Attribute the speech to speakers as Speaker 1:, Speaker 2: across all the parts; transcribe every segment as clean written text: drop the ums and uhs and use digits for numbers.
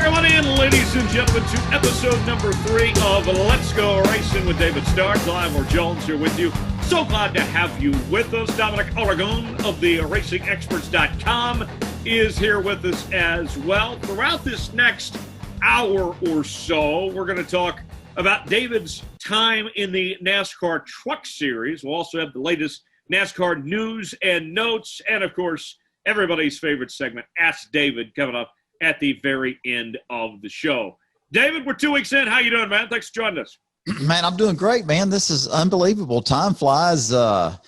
Speaker 1: Welcome on in, ladies and gentlemen, to episode number 3 of Let's Go Racing with David Starr. Clive Jones here with you. So glad to have you with us. Dominic Aragon of the RacingExperts.com is here with us as well. Throughout this next hour or so, we're going to talk about David's time in the NASCAR Truck Series. We'll also have the latest NASCAR News and Notes, and, of course, everybody's favorite segment, Ask David, coming up at the very end of the show. David, we're 2 weeks in. How you doing, man? Thanks for joining us.
Speaker 2: Man, I'm doing great, man. This is unbelievable. Time flies. Man,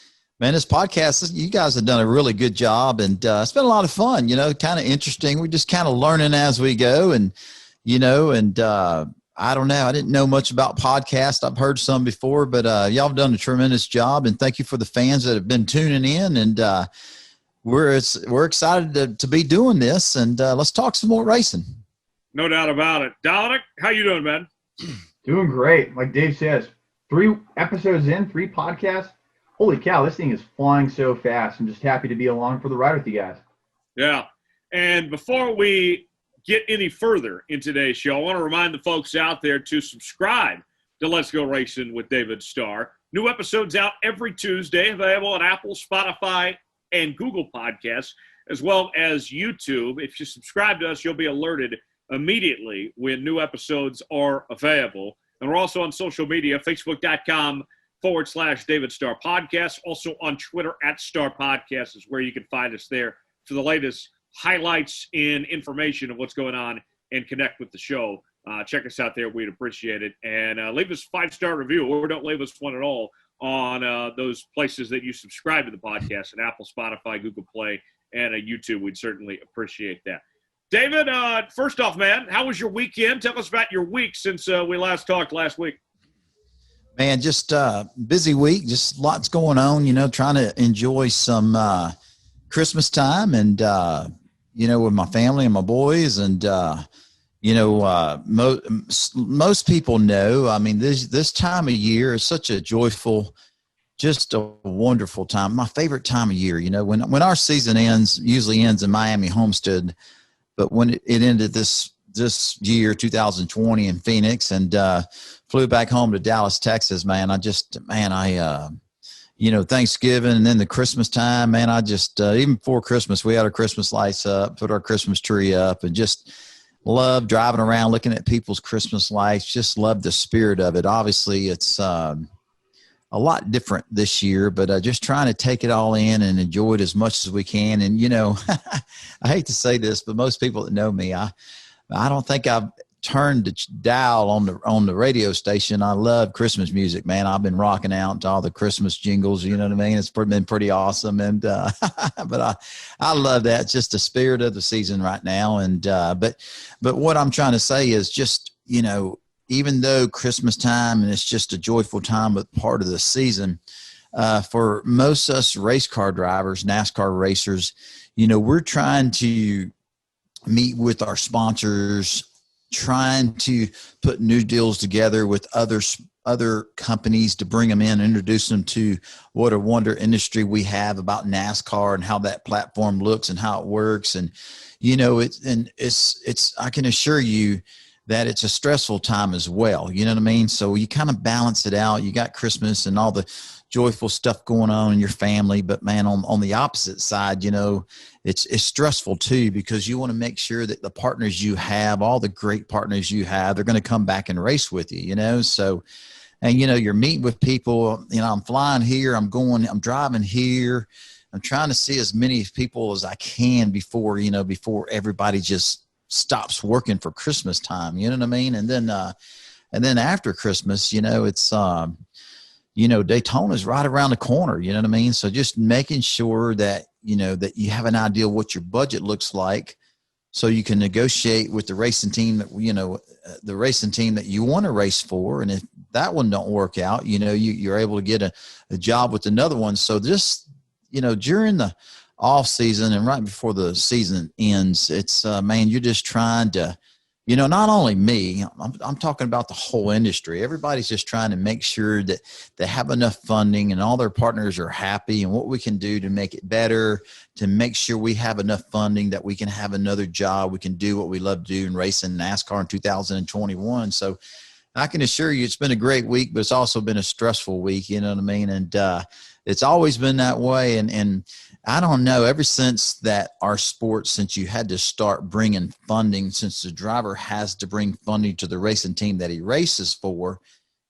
Speaker 2: this podcast, you guys have done a really good job, and it's been a lot of fun, kind of interesting. We're just kind of learning as we go, and, I don't know. I didn't know much about podcasts. I've heard some before, but y'all have done a tremendous job, and thank you for the fans that have been tuning in, and we're excited to be doing this, and let's talk some more racing.
Speaker 1: No doubt about it. Dominic, how you doing, man?
Speaker 3: Doing great. Like Dave says, 3 episodes in, 3 podcasts. Holy cow, this thing is flying so fast. I'm just happy to be along for the ride with you guys.
Speaker 1: Yeah. And before we get any further in today's show, I want to remind the folks out there to subscribe to Let's Go Racing with David Starr. New episodes out every Tuesday, available on Apple, Spotify, and Google Podcasts, as well as YouTube. If you subscribe to us, you'll be alerted immediately when new episodes are available. And we're also on social media, facebook.com/David Starr Podcast. Also on Twitter @Starr Podcast is where you can find us there for the latest highlights and information of what's going on and connect with the show. Check us out there. We'd appreciate it. And leave us a 5-star review, or don't leave us one at all, on those places that you subscribe to the podcast, and Apple, Spotify, Google Play, and YouTube. We'd certainly appreciate that. David, first off, man, how was your weekend? Tell us about your week since we last talked last week.
Speaker 2: Man, just busy week, just lots going on, trying to enjoy some Christmas time and, with my family and my boys. And, most people know, I mean, this time of year is such a joyful, just a wonderful time. My favorite time of year, when our season usually ends in Miami Homestead, but when it ended this year, 2020 in Phoenix, and flew back home to Dallas, Texas, man, Thanksgiving and then the Christmas time, man, even before Christmas, we had our Christmas lights up, put our Christmas tree up, and just love driving around, looking at people's Christmas lights. Just love the spirit of it. Obviously, it's a lot different this year, but just trying to take it all in and enjoy it as much as we can. And, I hate to say this, but most people that know me, I don't think I've turned the dial on the radio station. I love Christmas music, man. I've been rocking out to all the Christmas jingles. You know what I mean? It's been pretty awesome. And, but I love that. It's just the spirit of the season right now. And, but what I'm trying to say is just, even though Christmas time and it's just a joyful time, but part of the season, for most of us race car drivers, NASCAR racers, we're trying to meet with our sponsors, trying to put new deals together with other companies to bring them in, introduce them to what a wonder industry we have about NASCAR and how that platform looks and how it works. And, I can assure you that it's a stressful time as well. You know what I mean? So you kind of balance it out. You got Christmas and all the joyful stuff going on in your family, but man, on the opposite side, it's stressful too, because you want to make sure that the partners you have, all the great partners you have, they're going to come back and race with you, So, and you're meeting with people, I'm flying here, I'm driving here. I'm trying to see as many people as I can before everybody just stops working for Christmas time. You know what I mean? And then after Christmas, it's, Daytona's right around the corner. You know what I mean? So just making sure that, that you have an idea of what your budget looks like, so you can negotiate with the racing team that, the racing team that you want to race for. And if that one don't work out, you're able to get a job with another one. So just, during the off season and right before the season ends, it's, man, you're just trying to Not only me, I'm talking about the whole industry. Everybody's just trying to make sure that they have enough funding and all their partners are happy, and what we can do to make it better, to make sure we have enough funding that we can have another job. We can do what we love to do and race in NASCAR in 2021. So I can assure you it's been a great week, but it's also been a stressful week. You know what I mean? And it's always been that way. And I don't know, ever since that our sport, since you had to start bringing funding, since the driver has to bring funding to the racing team that he races for,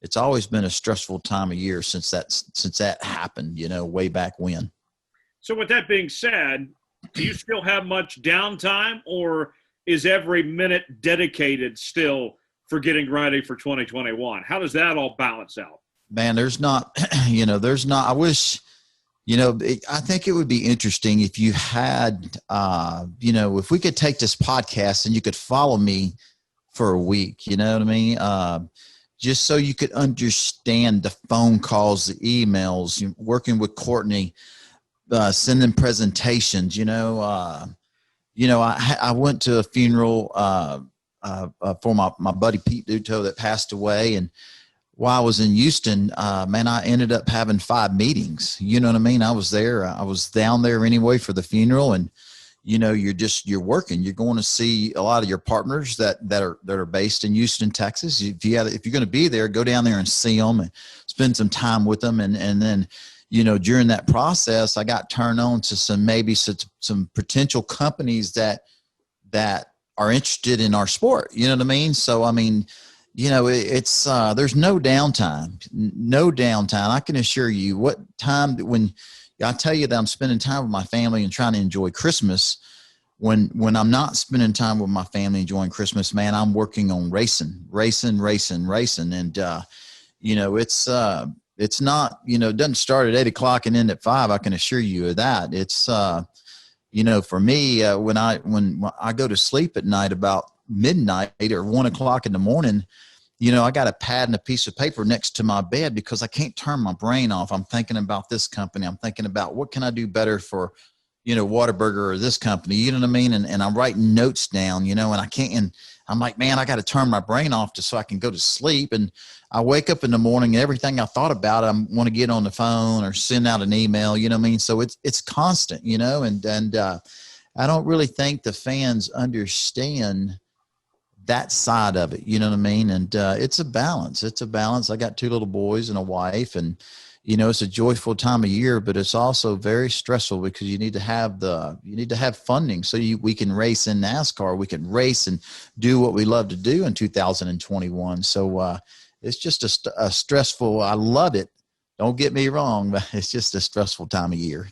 Speaker 2: it's always been a stressful time of year since that happened, way back when.
Speaker 1: So with that being said, do you still have much downtime, or is every minute dedicated still for getting ready for 2021? How does that all balance out?
Speaker 2: Man, there's not, I wish, I think it would be interesting if you had, if we could take this podcast and you could follow me for a week, you know what I mean? Just so you could understand the phone calls, the emails, working with Courtney, sending presentations, I went to a funeral, for my buddy Pete Duto that passed away. And while I was in Houston, I ended up having 5 meetings. You know what I mean? I was there. I was down there anyway for the funeral, and you're working. You're going to see a lot of your partners that are based in Houston, Texas. If you're going to be there, go down there and see them and spend some time with them. And then, during that process, I got turned on to some potential companies that are interested in our sport. You know what I mean? So, it's there's no downtime. I can assure you when I tell you that I'm spending time with my family and trying to enjoy Christmas, when I'm not spending time with my family enjoying Christmas, man, I'm working on racing. And, it's not, it doesn't start at 8:00 and end at 5. I can assure you of that. It's, for me, when I go to sleep at night about midnight or 1:00 in the morning, I got a pad and a piece of paper next to my bed because I can't turn my brain off. I'm thinking about this company. I'm thinking about what can I do better for, Whataburger or this company, you know what I mean? And I'm writing notes down, and I can't, and I'm like, man, I got to turn my brain off just so I can go to sleep. And I wake up in the morning and everything I thought about, I want to get on the phone or send out an email, you know what I mean? So it's constant, and I don't really think the fans understand that side of it, you know what I mean? And it's a balance. I got 2 little boys and a wife, and it's a joyful time of year, but it's also very stressful because you need to have funding so we can race in NASCAR. We can race and do what we love to do in 2021. So it's just a stressful. I love it. Don't get me wrong, but it's just a stressful time of year.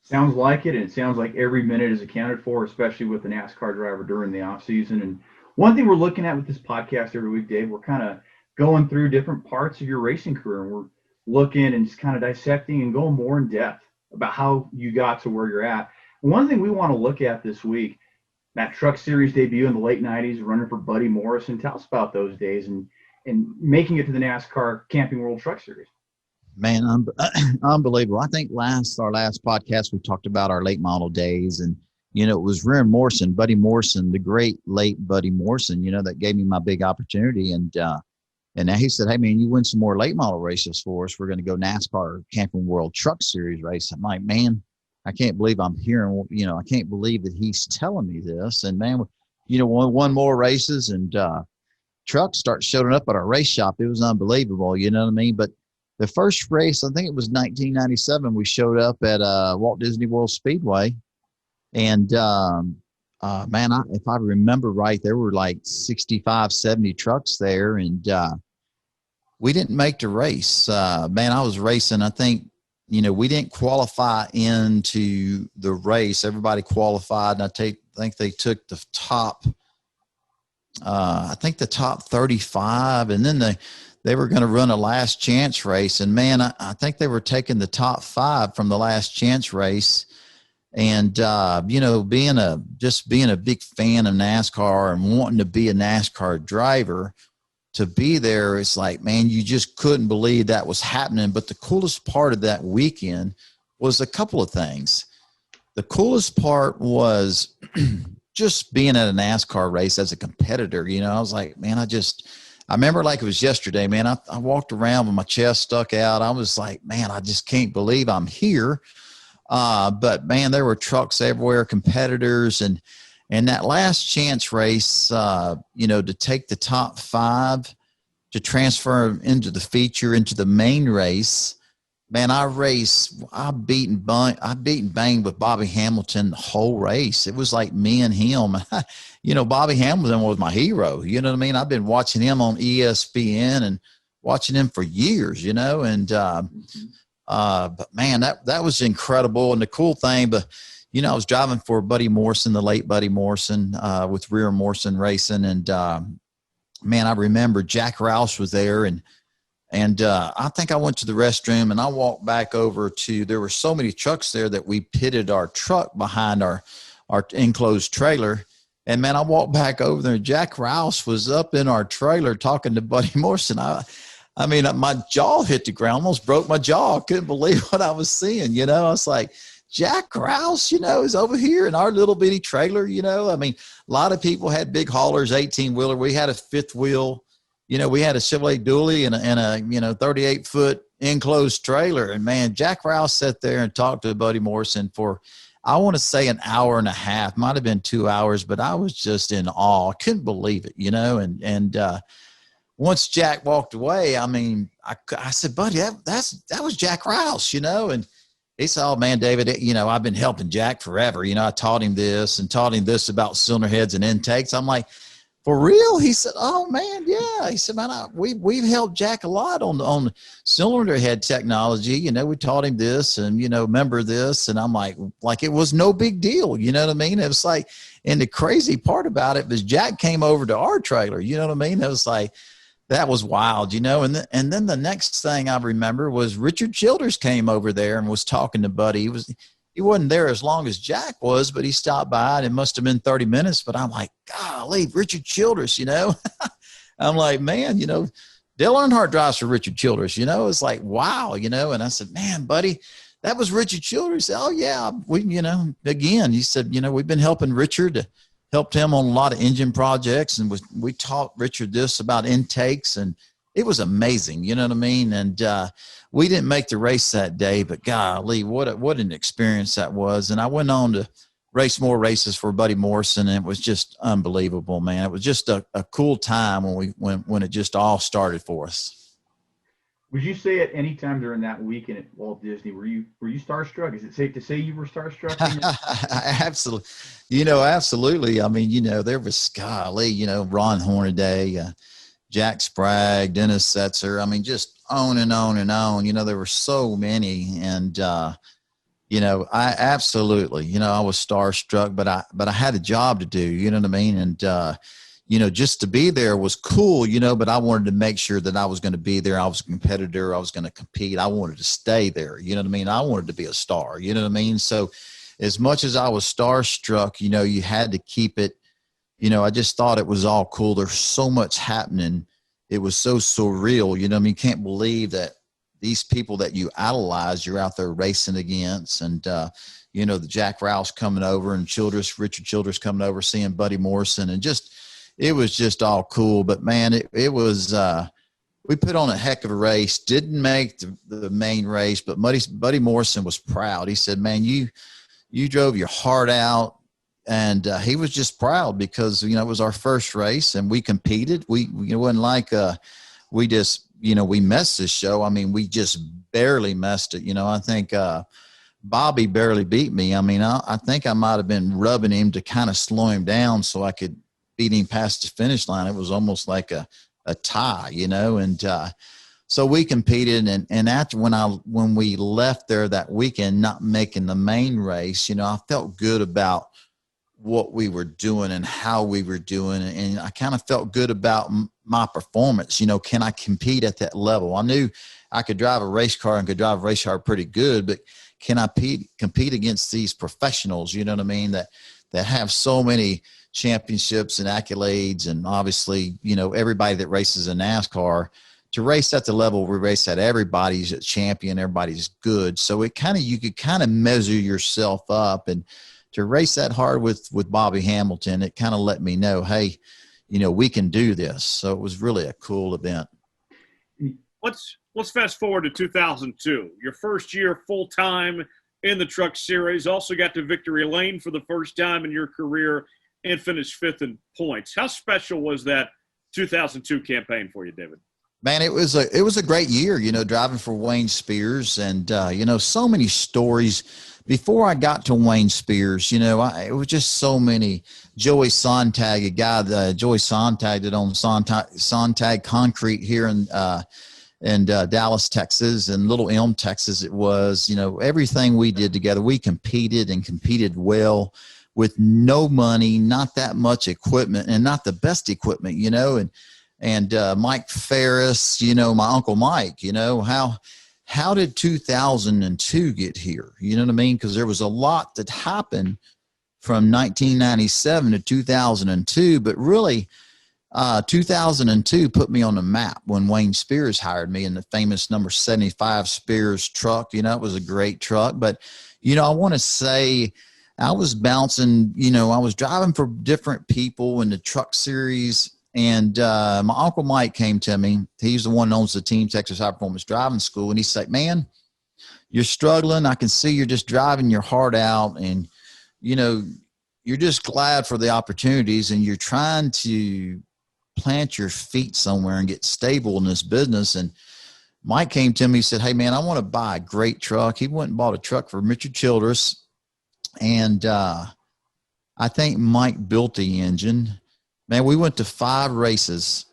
Speaker 3: Sounds like it, and it sounds like every minute is accounted for, especially with the NASCAR driver during the off season. And one thing we're looking at with this podcast every week, Dave, we're kind of going through different parts of your racing career, and we're looking and just kind of dissecting and going more in depth about how you got to where you're at. And one thing we want to look at this week, that Truck Series debut in the late 90s, running for Buddy Morrison. Tell us about those days and making it to the NASCAR Camping World Truck Series.
Speaker 2: Man, unbelievable. I think our last podcast, we talked about our late model days, and, it was Rear Morrison, Buddy Morrison, the great late Buddy Morrison, that gave me my big opportunity. And now he said, hey, man, you win some more late model races for us. We're going to go NASCAR Camping World Truck Series race. I'm like, man, I can't believe I'm hearing, I can't believe that he's telling me this. And, man, won more races, and trucks start showing up at our race shop. It was unbelievable, you know what I mean? But the first race, I think it was 1997, we showed up at Walt Disney World Speedway. And, man, if I remember right, there were like 65, 70 trucks there, and we didn't make the race. Man, I was racing. I think, we didn't qualify into the race. Everybody qualified, and I think they took the top, the top 35, and then they were going to run a last chance race. And, man, I think they were taking the top 5 from the last chance race. And, being a big fan of NASCAR and wanting to be a NASCAR driver, to be there, it's like, man, you just couldn't believe that was happening. But the coolest part of that weekend was a couple of things. The coolest part was just being at a NASCAR race as a competitor, you know, I was like, man, I remember like it was yesterday, man. I walked around with my chest stuck out. I was like, man, I just can't believe I'm here. But man, there were trucks everywhere, competitors, and that last chance race, you know, to take the top 5 to transfer into the feature, into the main race. Man, I beat and banged with Bobby Hamilton the whole race. It was like me and him. You know, Bobby Hamilton was my hero. You know what I mean? I've been watching him on ESPN and watching him for years, you know, and but man, that was incredible. And the cool thing, but you know, I was driving for Buddy Morrison, the late Buddy Morrison, with Rear Morrison Racing. And man, I remember Jack Roush was there, and I think I went to the restroom and I walked back over to, there were so many trucks there that we pitted our truck behind our enclosed trailer. And man, I walked back over there and Jack Roush was up in our trailer talking to Buddy Morrison. I mean, my jaw hit the ground, almost broke my jaw. I couldn't believe what I was seeing. You know, I was like, Jack Roush, you know, is over here in our little bitty trailer. You know, I mean, a lot of people had big haulers, 18-wheeler. We had a 5th wheel. You know, we had a Chevrolet dually and a you know, 38-foot enclosed trailer. And man, Jack Roush sat there and talked to Buddy Morrison for, I want to say, an hour and a half, might have been 2 hours, but I was just in awe. I couldn't believe it, you know. And once Jack walked away, I mean, I said, Buddy, that was Jack Roush, you know. And he said, oh man, David, you know, I've been helping Jack forever. You know, I taught him this and taught him this about cylinder heads and intakes. I'm like, for real? He said, oh man, yeah. He said, man, we've helped Jack a lot on cylinder head technology. You know, we taught him this and, you know, remember this. And I'm like it was no big deal. You know what I mean? It was like, and the crazy part about it was Jack came over to our trailer. You know what I mean? It was like, that was wild, you know. And then the next thing I remember was Richard Childers came over there and was talking to Buddy. He wasn't there as long as Jack was, but he stopped by and it must have been 30 minutes. But I'm like, golly, Richard Childers, you know. I'm like, man, you know, Dale Earnhardt drives for Richard Childers, you know. It's like, wow, you know. And I said, man, Buddy, that was Richard Childers. He said, oh yeah, we, you know, again, he said, you know, we've been helping Richard, helped him on a lot of engine projects, and we taught Richard this about intakes, and it was amazing. You know what I mean? And we didn't make the race that day, but golly, what an experience that was. And I went on to race more races for Buddy Morrison, and it was just unbelievable, man. It was just a cool time when it just all started for us.
Speaker 3: Would you say at any time during that weekend at Walt Disney, were you starstruck? Is it safe to say you were starstruck?
Speaker 2: Absolutely. You know, absolutely. I mean, you know, there was golly, you know, Ron Hornaday, Jack Sprague, Dennis Setzer. I mean, just on and on and on. You know, there were so many. And, you know, I absolutely, you know, I was starstruck, but I had a job to do, you know what I mean? And, you know, just to be there was cool, you know, but I wanted to make sure that I was going to be there. I was a competitor. I was going to compete. I wanted to stay there. You know what I mean? I wanted to be a star, you know what I mean? So as much as I was starstruck, you know, you had to keep it, you know, I just thought it was all cool. There's so much happening. It was so surreal. You know what I mean? You can't believe that these people that you idolize, you're out there racing against. And, you know, the Jack Roush coming over and Richard Childers coming over, seeing Buddy Morrison, and just, it was just all cool. But man, it was, we put on a heck of a race, didn't make the main race, but Buddy Morrison was proud. He said, man, you drove your heart out. And he was just proud because, you know, it was our first race and we competed. It wasn't like we just, you know, we messed this show. I mean, we just barely messed it. You know, I think Bobby barely beat me. I mean, I think I might have been rubbing him to kind of slow him down so I could beat him past the finish line. It was almost like a tie, you know. And so we competed. And after when we left there that weekend, not making the main race, you know, I felt good about what we were doing and how we were doing. And I kind of felt good about my performance. You know, can I compete at that level? I knew I could drive a race car and could drive a race car pretty good, but can I compete against these professionals, you know what I mean, that have so many championships and accolades, and obviously, you know, everybody that races in NASCAR, to race at the level we race at, everybody's a champion, everybody's good. So you could kind of measure yourself up. And to race that hard with Bobby Hamilton, it kind of let me know, hey, we can do this. So it was really a cool event.
Speaker 1: Let's fast forward to 2002, your first year full time in the Truck Series. Also got to victory lane for the first time in your career and finished fifth in points. How special was that 2002 campaign for you, David?
Speaker 2: Man, it was a great year, driving for Wayne Spears, and so many stories. Before I got to Wayne Spears, it was just so many. Joey Sontag, a guy, Joey Sontag that owns Sontag Concrete here in Dallas, Texas, and Little Elm, Texas. It was, everything we did together. We competed well with no money, not that much equipment, and not the best equipment, and Mike Ferris, my Uncle Mike, how did 2002 get here? You know what I mean? Because there was a lot that happened from 1997 to 2002, but really 2002 put me on the map when Wayne Spears hired me in the famous number 75 Spears truck. It was a great truck, but, I want to say I was bouncing, I was driving for different people in the Truck Series. And my Uncle Mike came to me. He's the one that owns the Team Texas High Performance Driving School. And he's like, man, you're struggling. I can see you're just driving your heart out. And, you're just glad for the opportunities. And you're trying to plant your feet somewhere and get stable in this business. And Mike came to me. He said, hey, man, I want to buy a great truck. He went and bought a truck for Richard Childress. And I think Mike built the engine. Man, we went to 5 races,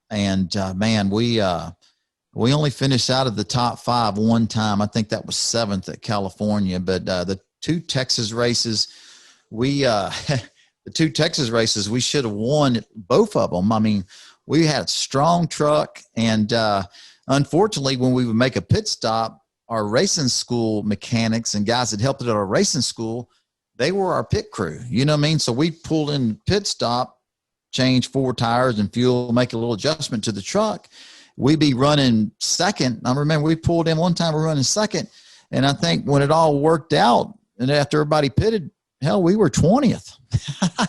Speaker 2: and man, we only finished out of the top 5 one time. I think that was 7th at California. But the 2 Texas races, we should have won both of them. I mean, we had a strong truck, and unfortunately, when we would make a pit stop, our racing school mechanics and guys that helped at our racing school, they were our pit crew. You know what I mean? So we pulled in pit stop, change 4 tires and fuel, make a little adjustment to the truck. We'd be running second. I remember we pulled in one time, we're running second. And I think when it all worked out and after everybody pitted, hell, we were 20th.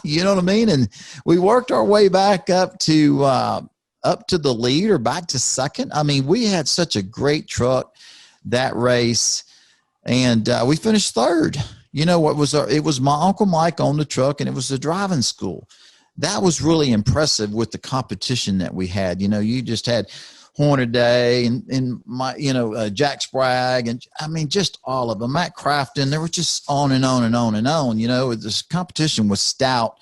Speaker 2: You know what I mean? And we worked our way back up to the lead or back to second. I mean, we had such a great truck that race, and we finished 3rd. It was my Uncle Mike on the truck, and it was the driving school. That was really impressive with the competition that we had. You just had Hornaday and my, Jack Sprague, and I mean, just all of them. Matt Crafton, they were just on and on and on and on. This competition was stout.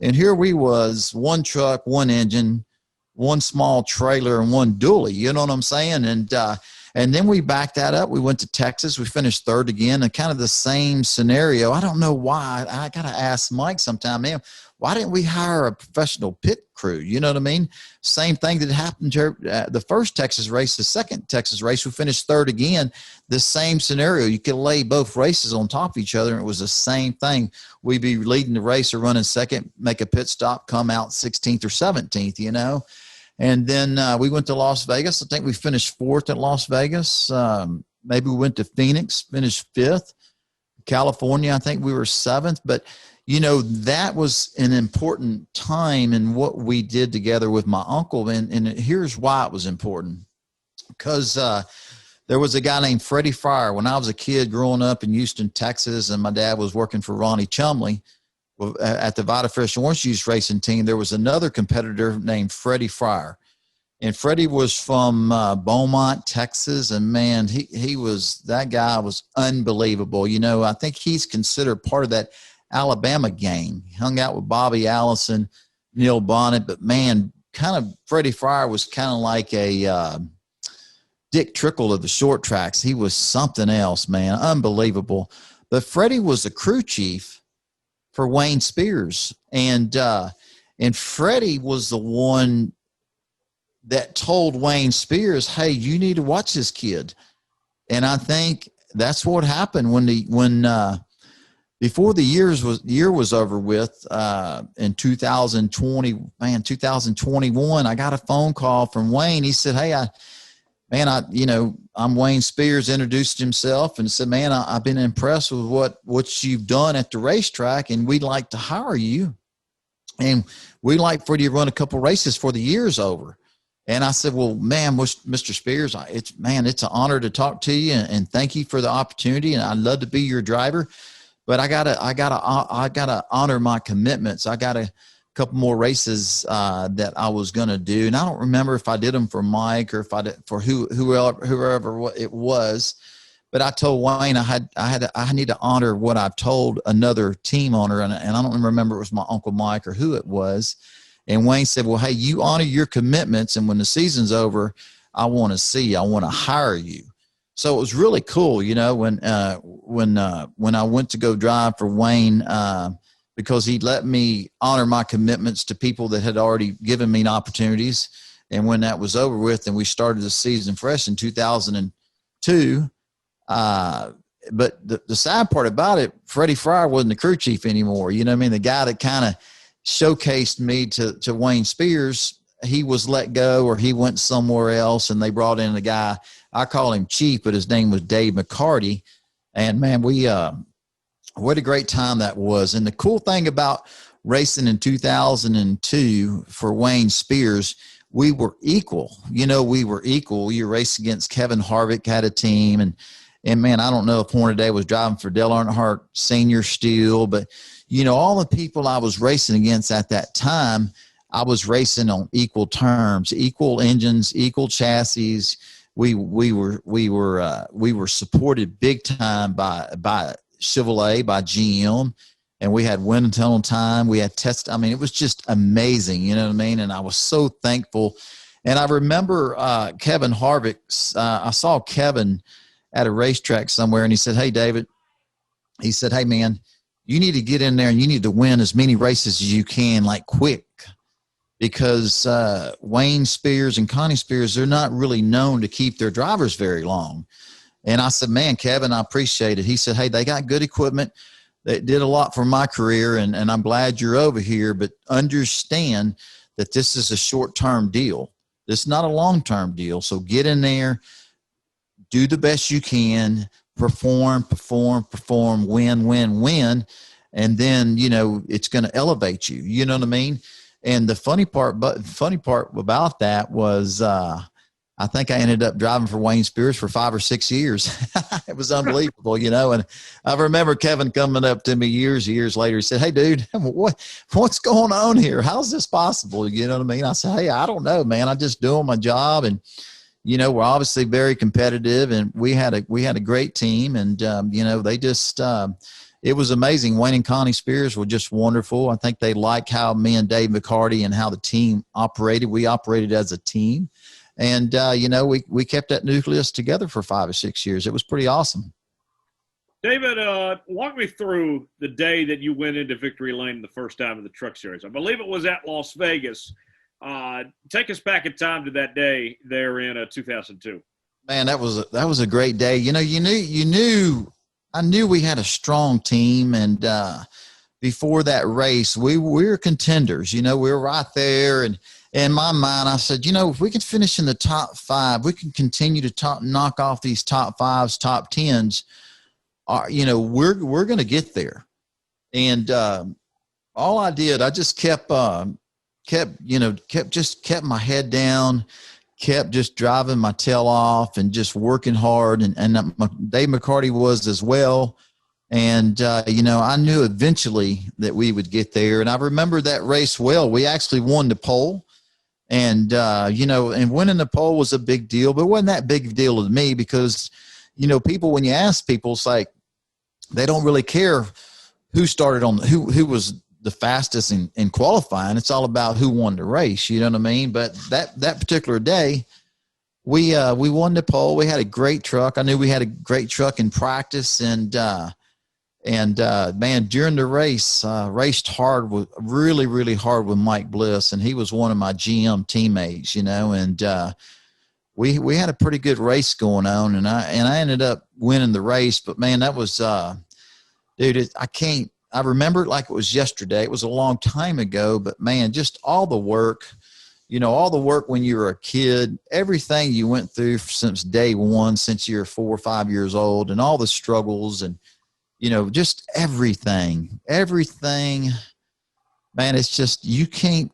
Speaker 2: And here we was, 1 truck, 1 engine, 1 small trailer, and 1 dually. You know what I'm saying? And then we backed that up. We went to Texas. We finished 3rd again, and kind of the same scenario. I don't know why. I got to ask Mike sometime, man, why didn't we hire a professional pit crew? You know what I mean? Same thing that happened to the first Texas race, the second Texas race. We finished 3rd again. The same scenario. You could lay both races on top of each other, and it was the same thing. We'd be leading the race or running second, make a pit stop, come out 16th or 17th, And then we went to Las Vegas. I think we finished 4th at Las Vegas. Maybe we went to Phoenix, finished 5th. California, I think we were 7th. But, that was an important time in what we did together with my uncle. And here's why it was important. Because there was a guy named Freddie Fryer. When I was a kid growing up in Houston, Texas, and my dad was working for Ronnie Chumley at the Vita Fresh Orange Juice racing team, there was another competitor named Freddie Fryer. And Freddie was from Beaumont, Texas. And man, that guy was unbelievable. I think he's considered part of that Alabama gang. He hung out with Bobby Allison, Neil Bonnet, but man, kind of Freddie Fryer was kind of like a Dick Trickle of the short tracks. He was something else, man. Unbelievable. But Freddie was the crew chief for Wayne Spears. And Freddie was the one that told Wayne Spears, hey, you need to watch this kid. And I think that's what happened when before the year was over with, in 2021, I got a phone call from Wayne. He said, hey, man, I'm Wayne Spears, introduced himself and said, man, I've been impressed with what you've done at the racetrack, and we'd like to hire you. And we'd like for you to run a couple races for the year's over. And I said, well, man, Mr. Spears, it's an honor to talk to you, and thank you for the opportunity. And I'd love to be your driver, but I gotta honor my commitments. I got a couple more races that I was going to do. And I don't remember if I did them for Mike or if I did for whoever it was. But I told Wayne I need to honor what I've told another team owner, and I don't remember if it was my Uncle Mike or who it was. And Wayne said, well, hey, you honor your commitments, and when the season's over, I want to see you. I want to hire you. So it was really cool, when I went to go drive for Wayne, because he let me honor my commitments to people that had already given me opportunities. And when that was over with, and we started the season fresh in 2002, but the sad part about it, Freddie Fryer wasn't the crew chief anymore. You know what I mean? The guy that kind of showcased me to Wayne Spears, he was let go, or he went somewhere else, and they brought in a guy, I call him Chief, but his name was Dave McCarty. And man, what a great time that was. And the cool thing about racing in 2002 for Wayne Spears, we were equal. We were equal. You raced against Kevin Harvick, had a team, and man, I don't know if Hornaday was driving for Dale Earnhardt Senior still, but all the people I was racing against at that time, I was racing on equal terms, equal engines, equal chassis. We were supported big time by Chevrolet, by GM, and we had wind and tunnel time. We had test. I mean, it was just amazing. You know what I mean? And I was so thankful. And I remember Kevin Harvick. I saw Kevin at a racetrack somewhere, and he said, hey, David, he said, hey, man, you need to get in there and you need to win as many races as you can, like quick, because Wayne Spears and Connie Spears, they're not really known to keep their drivers very long. And I said, man, Kevin, I appreciate it. He said, hey, they got good equipment. They did a lot for my career, and I'm glad you're over here, but understand that this is a short-term deal. This is not a long-term deal. So get in there, do the best you can, perform, win. And then, it's going to elevate you. You know what I mean? And the funny part about that was, I think I ended up driving for Wayne Spears for 5 or 6 years. It was unbelievable, and I remember Kevin coming up to me years later. He said, hey, dude, what's going on here? How's this possible? You know what I mean? I said, hey, I don't know, man. I'm just doing my job. And, we're obviously very competitive, and we had a great team, and, they just, it was amazing. Wayne and Connie Spears were just wonderful. I think they liked how me and Dave McCarty and how the team operated. We operated as a team. And, we kept that nucleus together for 5 or 6 years. It was pretty awesome.
Speaker 1: David, walk me through the day that you went into Victory Lane the first time in the Truck Series. I believe it was at Las Vegas. Take us back in time to that day there in 2002.
Speaker 2: Man, that was a great day. I knew we had a strong team, and before that race, we were contenders. We were right there, and in my mind, I said, if we could finish in the top 5, we can continue to knock off these top 5s, top 10s. We're going to get there. And all I did, I just kept my head down, kept just driving my tail off and just working hard. And Dave McCarty was as well. And, I knew eventually that we would get there. And I remember that race well. We actually won the pole. And, and winning the pole was a big deal, but it wasn't that big a deal to me because, people, when you ask people, it's like they don't really care who started on who was the fastest in qualifying. It's all about who won the race. You know what I mean? But that particular day, we won the pole. We had a great truck. I knew we had a great truck in practice, and man, during the race, raced hard with really, really hard with Mike Bliss. And he was one of my GM teammates, and, we had a pretty good race going on, and I ended up winning the race, but man, that was, dude, I remember it like it was yesterday. It was a long time ago, but man, just all the work, you know, all the work when you were a kid, everything you went through since day one, since you're 4 or 5 years old, and all the struggles and, you know, just everything, man, it's just, you can't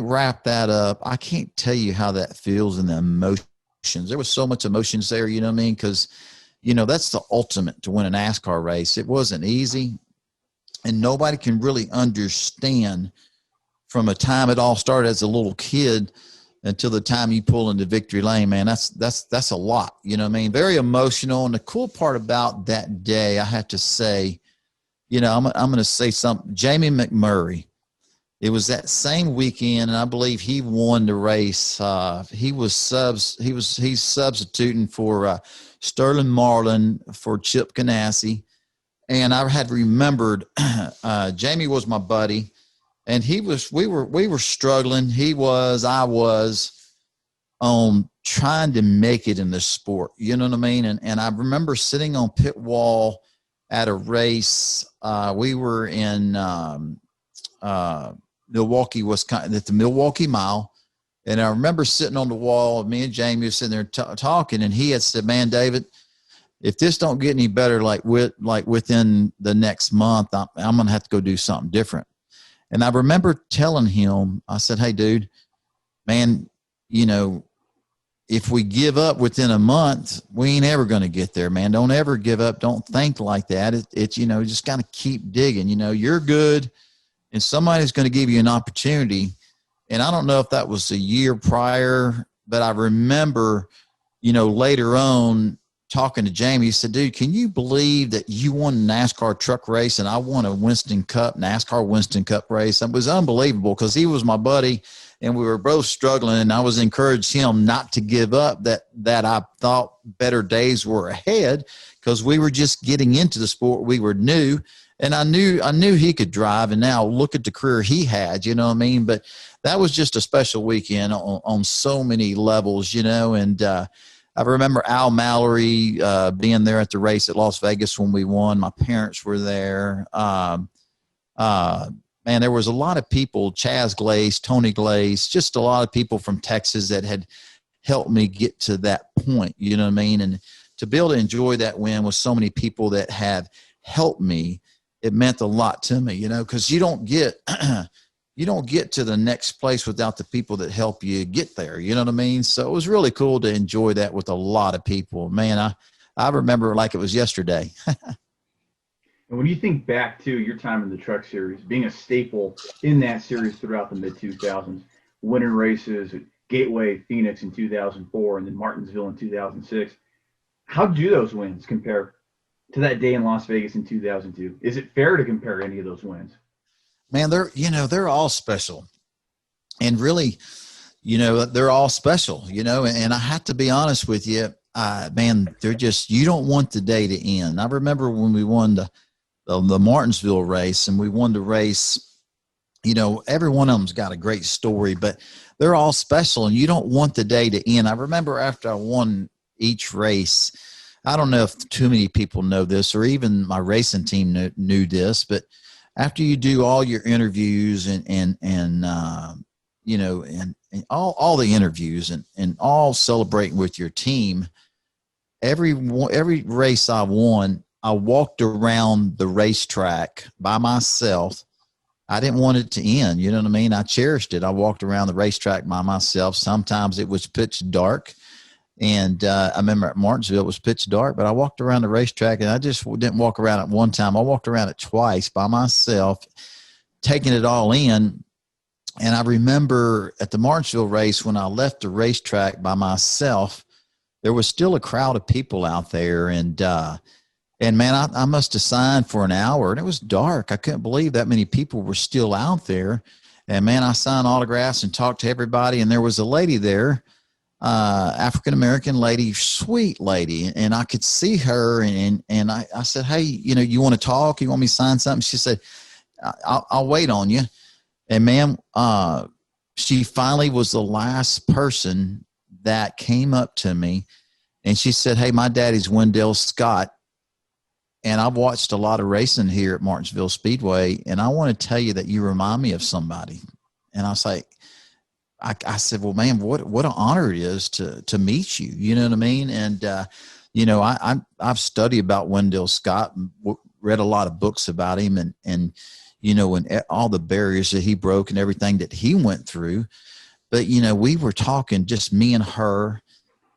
Speaker 2: wrap that up. I can't tell you how that feels in the emotions. There was so much emotions there, you know what I mean? Because, you know, that's the ultimate to win a NASCAR race. It wasn't easy, and nobody can really understand from a time it all started as a little kid until the time you pull into victory lane, man. That's a lot, you know what I mean? Very emotional. And the cool part about that day, I have to say, you know, I'm going to say something. Jamie McMurray, it was that same weekend, and I believe he won the race. He's substituting for Sterling Marlin for Chip Ganassi. And I had remembered Jamie was my buddy, and we were struggling. I was on trying to make it in this sport. You know what I mean? And I remember sitting on pit wall at a race. We were in Milwaukee, Wisconsin, at the Milwaukee Mile. And I remember sitting on the wall, me and Jamie were sitting there talking, and he had said, man, David, if this don't get any better, within the next month, I'm going to have to go do something different. And I remember telling him, I said, hey, dude, man, you know, if we give up within a month, we ain't ever going to get there, man. Don't ever give up. Don't think like that. It's, you know, just got to keep digging. You know, you're good, and somebody's going to give you an opportunity. And I don't know if that was a year prior, but I remember, you know, later on talking to Jamie, he said, dude, can you believe that you won a NASCAR truck race and I won a NASCAR Winston Cup race? It was unbelievable because he was my buddy and we were both struggling, and I was encouraged him not to give up, that I thought better days were ahead because we were just getting into the sport. We were new, and I knew he could drive, and now look at the career he had, you know what I mean? But that was just a special weekend on so many levels, you know. And I remember Al Mallory being there at the race at Las Vegas when we won. My parents were there. Man, there was a lot of people, Chaz Glaze, Tony Glaze, just a lot of people from Texas that had helped me get to that point, you know what I mean? And to be able to enjoy that win with so many people that have helped me, it meant a lot to me, you know, because you don't get to the next place without the people that help you get there, you know what I mean? So it was really cool to enjoy that with a lot of people. Man, I remember it like it was yesterday.
Speaker 3: And when you think back to your time in the Truck Series, being a staple in that series throughout the mid-2000s, winning races at Gateway, Phoenix in 2004, and then Martinsville in 2006, how do those wins compare to that day in Las Vegas in 2002? Is it fair to compare any of those wins?
Speaker 2: Man, they're all special. And really, you know, they're all special, you know, and I have to be honest with you, man, they're just, you don't want the day to end. I remember when we won the Martinsville race, and we won the race, you know, every one of them's got a great story, but they're all special, and you don't want the day to end. I remember after I won each race, I don't know if too many people know this, or even my racing team knew this, but after you do all your interviews and you know, and all the interviews and all celebrating with your team, every race I won, I walked around the racetrack by myself. I didn't want it to end. You know what I mean? I cherished it. I walked around the racetrack by myself. Sometimes it was pitch dark. And I remember at Martinsville, it was pitch dark, but I walked around the racetrack, and I just didn't walk around it one time. I walked around it twice by myself, taking it all in. And I remember at the Martinsville race, when I left the racetrack by myself, there was still a crowd of people out there. And man, I must have signed for an hour, and it was dark. I couldn't believe that many people were still out there. And man, I signed autographs and talked to everybody. And there was a lady there, African-American lady, sweet lady. And I could see her, and I said, hey, you know, you want to talk? You want me to sign something? She said, I'll wait on you. And man, she finally was the last person that came up to me, and she said, hey, my daddy's Wendell Scott, and I've watched a lot of racing here at Martinsville Speedway, and I want to tell you that you remind me of somebody. And I was like, I said, well, man, what an honor it is to meet you. You know what I mean? And, you know, I've studied about Wendell Scott and read a lot of books about him and, you know, and all the barriers that he broke and everything that he went through. But, you know, we were talking, just me and her,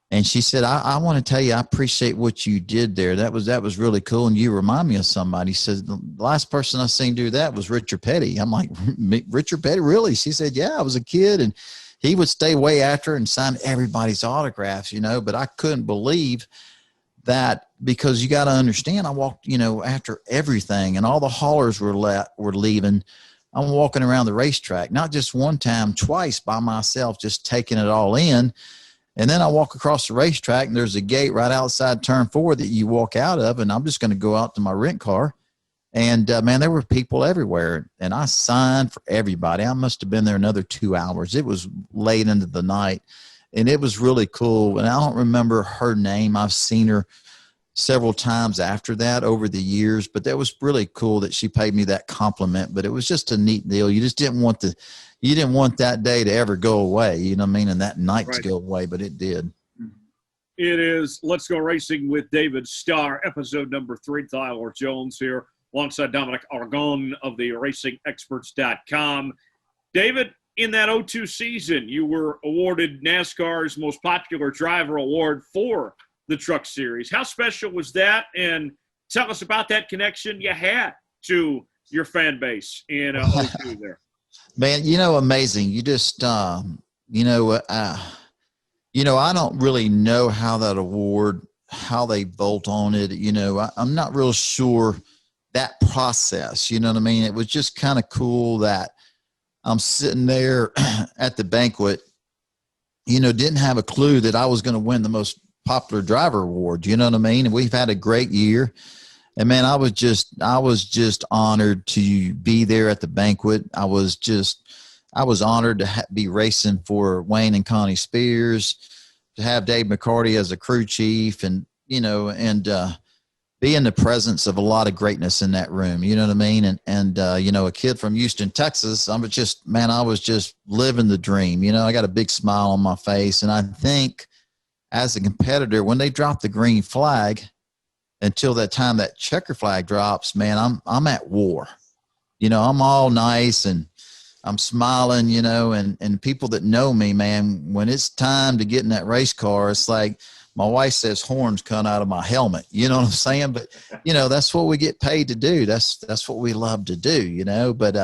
Speaker 2: and she said, I want to tell you, I appreciate what you did there. That was really cool. And you remind me of somebody. She said, the last person I seen do that was Richard Petty. I'm like, Richard Petty, really? She said, yeah, I was a kid, and he would stay way after and sign everybody's autographs, you know, but I couldn't believe that, because you got to understand, I walked, you know, after everything, and all the haulers were leaving. I'm walking around the racetrack, not just one time, twice by myself, just taking it all in. And then I walk across the racetrack, and there's a gate right outside turn 4 that you walk out of, and I'm just going to go out to my rent car. And, man, there were people everywhere, and I signed for everybody. I must have been there another 2 hours. It was late into the night, and it was really cool. And I don't remember her name. I've seen her several times after that over the years, but that was really cool that she paid me that compliment. But it was just a neat deal. You just didn't want that day to ever go away, you know what I mean, and that night to go away, but it did.
Speaker 1: It is Let's Go Racing with David Starr, episode number 3. Tyler Jones here, alongside Dominic Aragon of the RacingExperts.com. David, in that 02 season, you were awarded NASCAR's Most Popular Driver Award for the Truck Series. How special was that? And tell us about that connection you had to your fan base in 02 there.
Speaker 2: Man, you know, amazing. You just, you know, I don't really know how that award, how they bolt on it. You know, I'm not real sure that process, you know what I mean? It was just kind of cool that I'm sitting there at the banquet, you know, didn't have a clue that I was going to win the Most Popular Driver Award. You know what I mean? And we've had a great year. And man, I was just honored to be there at the banquet. I was honored to be racing for Wayne and Connie Spears, to have Dave McCarty as a crew chief, and, you know, and, be in the presence of a lot of greatness in that room. You know what I mean? And, you know, a kid from Houston, Texas, I was just living the dream. You know, I got a big smile on my face. And I think as a competitor, when they drop the green flag, until that time that checker flag drops, man, I'm at war. You know, I'm all nice and I'm smiling, you know, and people that know me, man, when it's time to get in that race car, it's like my wife says horns come out of my helmet. You know what I'm saying? But, you know, that's what we get paid to do. That's what we love to do, you know. But,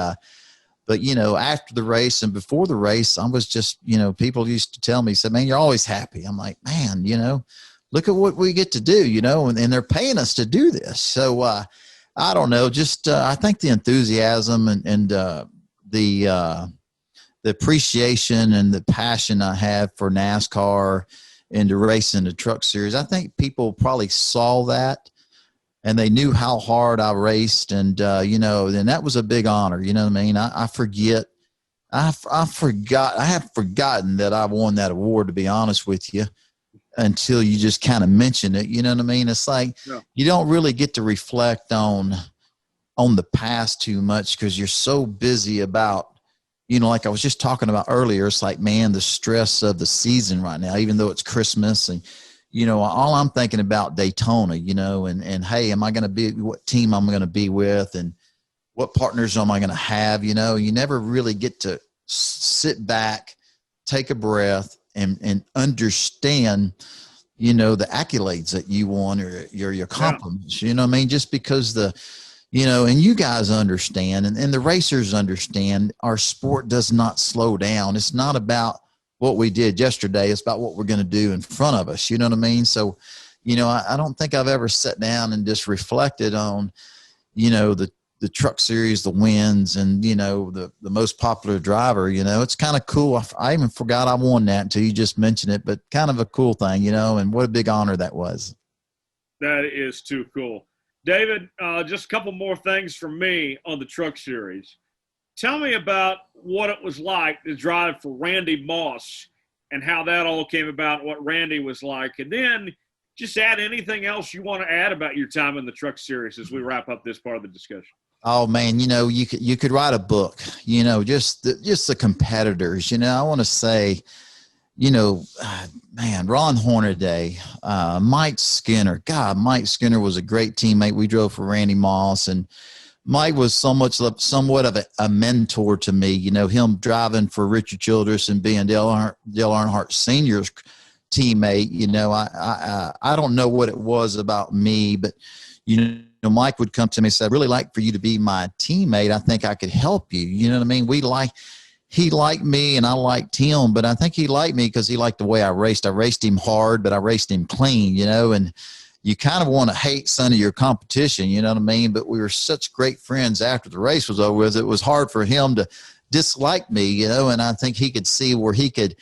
Speaker 2: you know, after the race and before the race, I was just, you know, people used to tell me, said, man, you're always happy. I'm like, man, you know, look at what we get to do, you know, and they're paying us to do this. So I don't know, just I think the enthusiasm and the appreciation and the passion I have for NASCAR and to race in the Truck Series, I think people probably saw that and they knew how hard I raced. And, you know, and that was a big honor. You know what I mean? I have forgotten that I won that award, to be honest with you, until you just kind of mention it. You know what I mean? It's like, you don't really get to reflect on the past too much because you're so busy about, you know, like I was just talking about earlier, it's like, man, the stress of the season right now, even though it's Christmas, and, you know, all I'm thinking about Daytona, you know, and hey, am I going to be, what team I'm going to be with, and what partners am I going to have? You know, you never really get to sit back, take a breath, and understand, you know, the accolades that you won or your compliments, you know what I mean? Just because you know, and you guys understand, and the racers understand, our sport does not slow down. It's not about what we did yesterday. It's about what we're going to do in front of us. You know what I mean? So, you know, I don't think I've ever sat down and just reflected on, you know, the Truck Series, the wins, and, you know, the most popular driver. You know, it's kind of cool. I even forgot I won that until you just mentioned it, but kind of a cool thing, you know, and what a big honor that was.
Speaker 1: That is too cool. David, just a couple more things from me on the Truck Series. Tell me about what it was like to drive for Randy Moss and how that all came about, what Randy was like. And then just add anything else you want to add about your time in the Truck Series as we wrap up this part of the discussion.
Speaker 2: Oh man, you could write a book, just the competitors, I want to say, man, Ron Hornaday, Mike Skinner. God, Mike Skinner was a great teammate. We drove for Randy Moss, and Mike was somewhat of a mentor to me. Him driving for Richard Childress and being Dale Earnhardt Sr.'s teammate. I don't know what it was about me, but Mike would come to me and say, "I'd really like for you to be my teammate. I think I could help you." You know what I mean? He liked me and I liked him, but I think he liked me because he liked the way I raced. I raced him hard, but I raced him clean, and you kind of want to hate some of your competition, you know what I mean? But we were such great friends after the race was over with. It was hard for him to dislike me, and I think he could see where he could,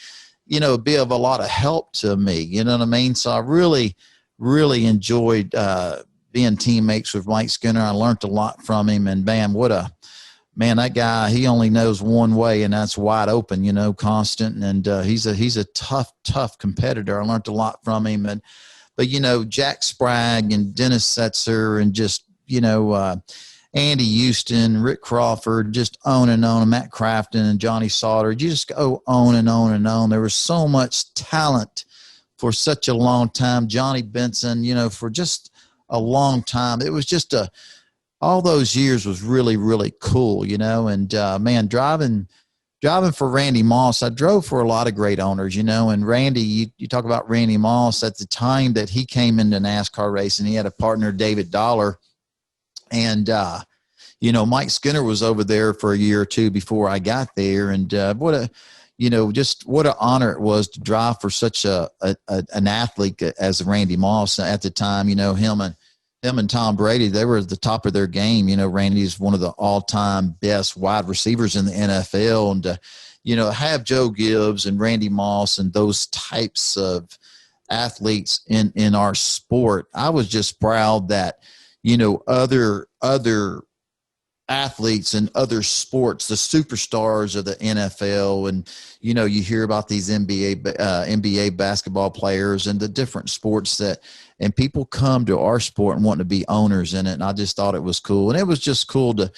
Speaker 2: be of a lot of help to me, you know what I mean? So I really, really enjoyed being teammates with Mike Skinner. I learned a lot from him, and man, that guy, he only knows one way, and that's wide open, constant. And he's a tough competitor. I learned a lot from him. But Jack Sprague and Dennis Setzer and just, Andy Houston, Rick Crawford, just on and on, and Matt Crafton and Johnny Sauter. You just go on and on and on. There was so much talent for such a long time. Johnny Benson, for just a long time. It was just all those years was really, really cool, and man, driving for Randy Moss, I drove for a lot of great owners, and Randy, you talk about Randy Moss at the time that he came into NASCAR racing, he had a partner, David Dollar, and, Mike Skinner was over there for a year or two before I got there. And what an honor it was to drive for such an athlete as Randy Moss at the time. Him and Tom Brady, they were at the top of their game. Randy's one of the all-time best wide receivers in the NFL. And, have Joe Gibbs and Randy Moss and those types of athletes in our sport. I was just proud that, other athletes in other sports, the superstars of the NFL, and you hear about these NBA basketball players and the different sports and people come to our sport and want to be owners in it. And I just thought it was cool, and it was just cool to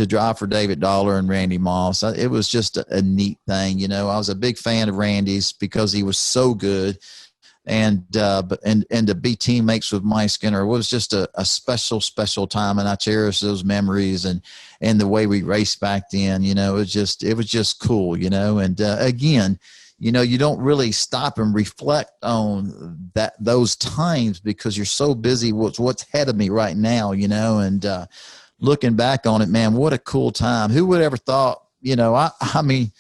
Speaker 2: drive for David Dollar and Randy Moss. It was just a neat thing. I was a big fan of Randy's because he was so good. And to be teammates with Mike Skinner was just a special time, and I cherish those memories and the way we raced back then. It was just cool, and again, you don't really stop and reflect on those times because you're so busy with what's ahead of me right now, and looking back on it, man, what a cool time. Who would ever thought, I mean,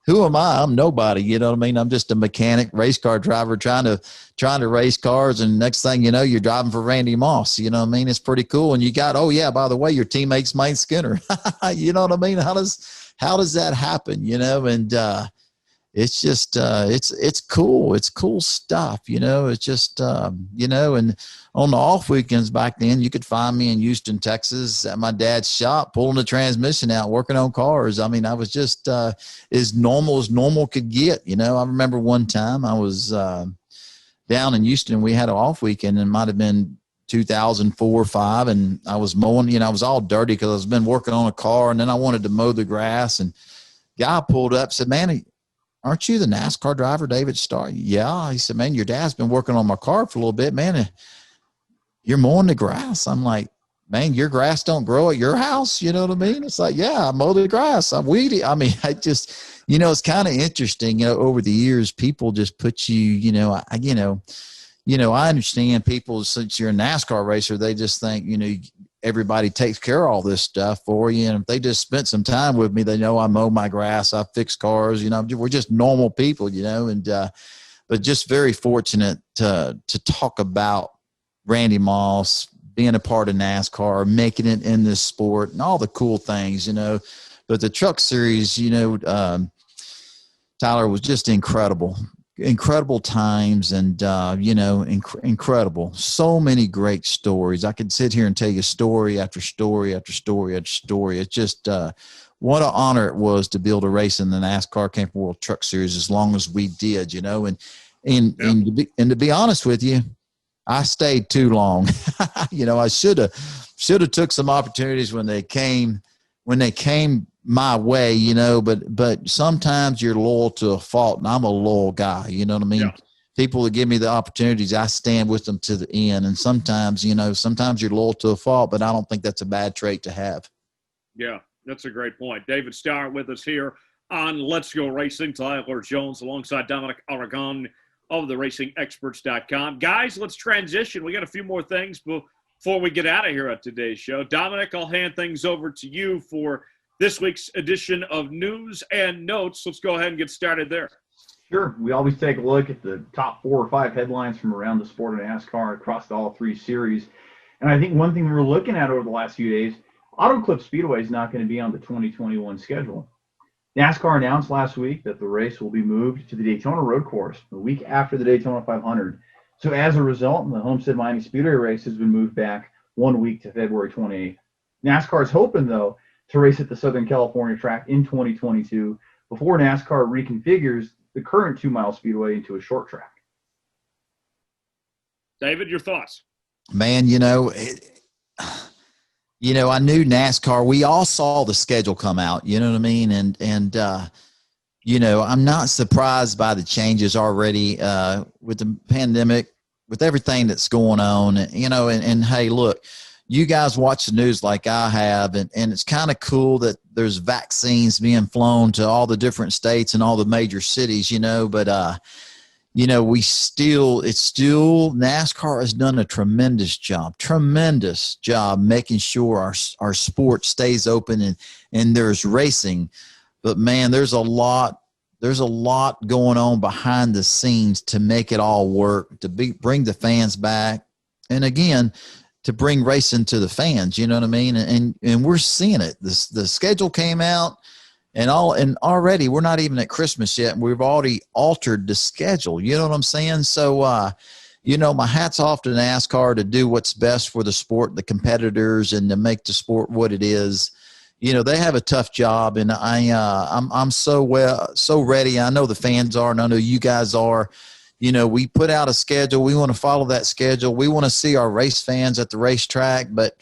Speaker 2: who am I? I'm nobody. You know what I mean? I'm just a mechanic, race car driver trying to race cars. And next thing you know, you're driving for Randy Moss. You know what I mean? It's pretty cool. And you got, oh yeah, by the way, your teammate's Mike Skinner. You know what I mean? How does that happen? And it's just it's cool. It's cool stuff. It's just and on the off weekends back then, you could find me in Houston, Texas at my dad's shop, pulling the transmission out, working on cars. I mean, I was just as normal could get. I remember one time I was down in Houston. We had an off weekend, and it might have been 2004 or 5, and I was mowing. I was all dirty because I've been working on a car, and then I wanted to mow the grass. And guy pulled up, said, "Man, aren't you the NASCAR driver, David Starr?" "Yeah." He said, "Man, your dad's been working on my car for a little bit, man. You're mowing the grass." I'm like, "Man, your grass don't grow at your house?" You know what I mean? It's like, yeah, I mow the grass. I'm weedy. I mean, I just, it's kind of interesting, over the years, people just put you, I understand people, since you're a NASCAR racer, they just think, everybody takes care of all this stuff for you. And if they just spent some time with me, they know I mow my grass, I fix cars, we're just normal people, but just very fortunate to talk about Randy Moss, being a part of NASCAR, making it in this sport, and all the cool things, But the Truck Series, Tyler, was just incredible times, and incredible. So many great stories. I could sit here and tell you story after story after story after story. It's just what an honor it was to be able to race in the NASCAR Camping World Truck Series as long as we did, And to be honest with you, I stayed too long. I should have took some opportunities when they came my way, but sometimes you're loyal to a fault, and I'm a loyal guy, you know what I mean?
Speaker 1: Yeah.
Speaker 2: People that give me the opportunities, I stand with them to the end. And sometimes you're loyal to a fault, but I don't think that's a bad trait to have.
Speaker 1: Yeah, that's a great point. David Starr with us here on Let's Go Racing. Tyler Jones alongside Dominic Aragon of the RacingExperts.com. Guys, let's transition. We got a few more things before we get out of here at today's show. Dominic, I'll hand things over to you for this week's edition of News and Notes. Let's go ahead and get started there.
Speaker 3: Sure. We always take a look at the top 4 or 5 headlines from around the sport of NASCAR across all 3 series. And I think one thing we're looking at over the last few days, Auto Clip Speedway is not going to be on the 2021 schedule. NASCAR announced last week that the race will be moved to the Daytona Road Course the week after the Daytona 500. So as a result, the Homestead Miami Speedway race has been moved back 1 week to February 28th. NASCAR is hoping, though, to race at the Southern California track in 2022 before NASCAR reconfigures the current 2-mile speedway into a short track.
Speaker 1: David, your thoughts?
Speaker 2: Man, I knew NASCAR. We all saw the schedule come out, you know what I mean? And I'm not surprised by the changes already with the pandemic, with everything that's going on, and hey, look, you guys watch the news like I have, and it's kind of cool that there's vaccines being flown to all the different states and all the major cities, but NASCAR has done a tremendous job making sure our sport stays open and there's racing. But man, there's a lot going on behind the scenes to make it all work, to bring the fans back. And again, to bring racing to the fans, you know what I mean? And we're seeing it. The schedule came out and already we're not even at Christmas yet. And we've already altered the schedule. You know what I'm saying? So, my hat's off to NASCAR to do what's best for the sport, the competitors, and to make the sport what it is. They have a tough job, and I'm so ready. I know the fans are, and I know you guys are. We put out a schedule. We want to follow that schedule. We want to see our race fans at the racetrack, but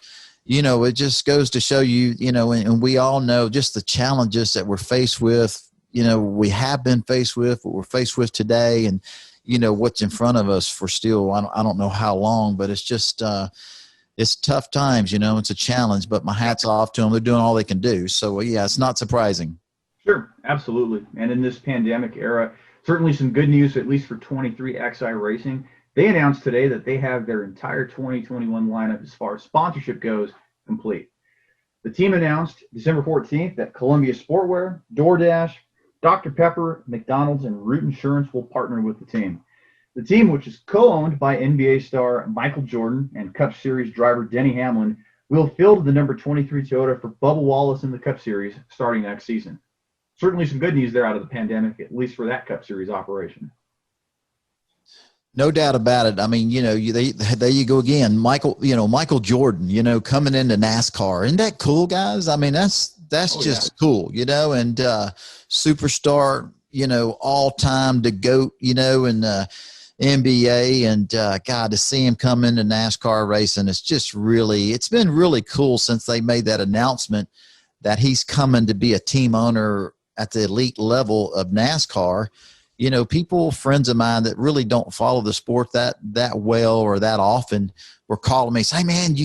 Speaker 2: it just goes to show you, and we all know just the challenges that we're faced with. We have been faced with, what we're faced with today, and what's in front of us for still. I don't know how long, but it's just it's tough times. It's a challenge. But my hat's off to them. They're doing all they can do. So yeah, it's not surprising.
Speaker 3: Sure, absolutely. And in this pandemic era, certainly some good news, at least for 23XI Racing. They announced today that they have their entire 2021 lineup as far as sponsorship goes complete. The team announced December 14th that Columbia Sportwear, DoorDash, Dr. Pepper, McDonald's, and Root Insurance will partner with the team. The team, which is co-owned by NBA star Michael Jordan and Cup Series driver Denny Hamlin, will field the number 23 Toyota for Bubba Wallace in the Cup Series starting next season. Certainly some good news there out of the pandemic, at least for that Cup Series operation.
Speaker 2: No doubt about it. I mean, there you go again. Michael Jordan, coming into NASCAR. Isn't that cool, guys? I mean, that's just cool, and superstar, all-time the GOAT, in the NBA. And, God, to see him come into NASCAR racing, it's been really cool since they made that announcement that he's coming to be a team owner at the elite level of NASCAR. Friends of mine that really don't follow the sport that well or that often were calling me, say, man,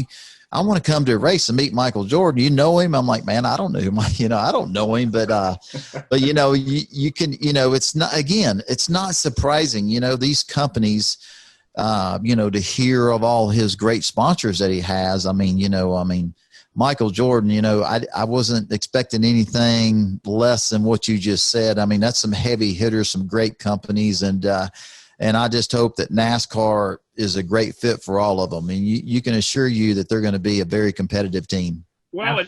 Speaker 2: I want to come to a race and meet Michael Jordan. You know him? I'm like, man, I don't know him. I don't know him, but you can, it's not surprising, these companies, to hear of all his great sponsors that he has. Michael Jordan, I wasn't expecting anything less than what you just said. I mean, that's some heavy hitters, some great companies. And I just hope that NASCAR is a great fit for all of them. And you can assure you that they're going to be a very competitive team.
Speaker 1: Well, and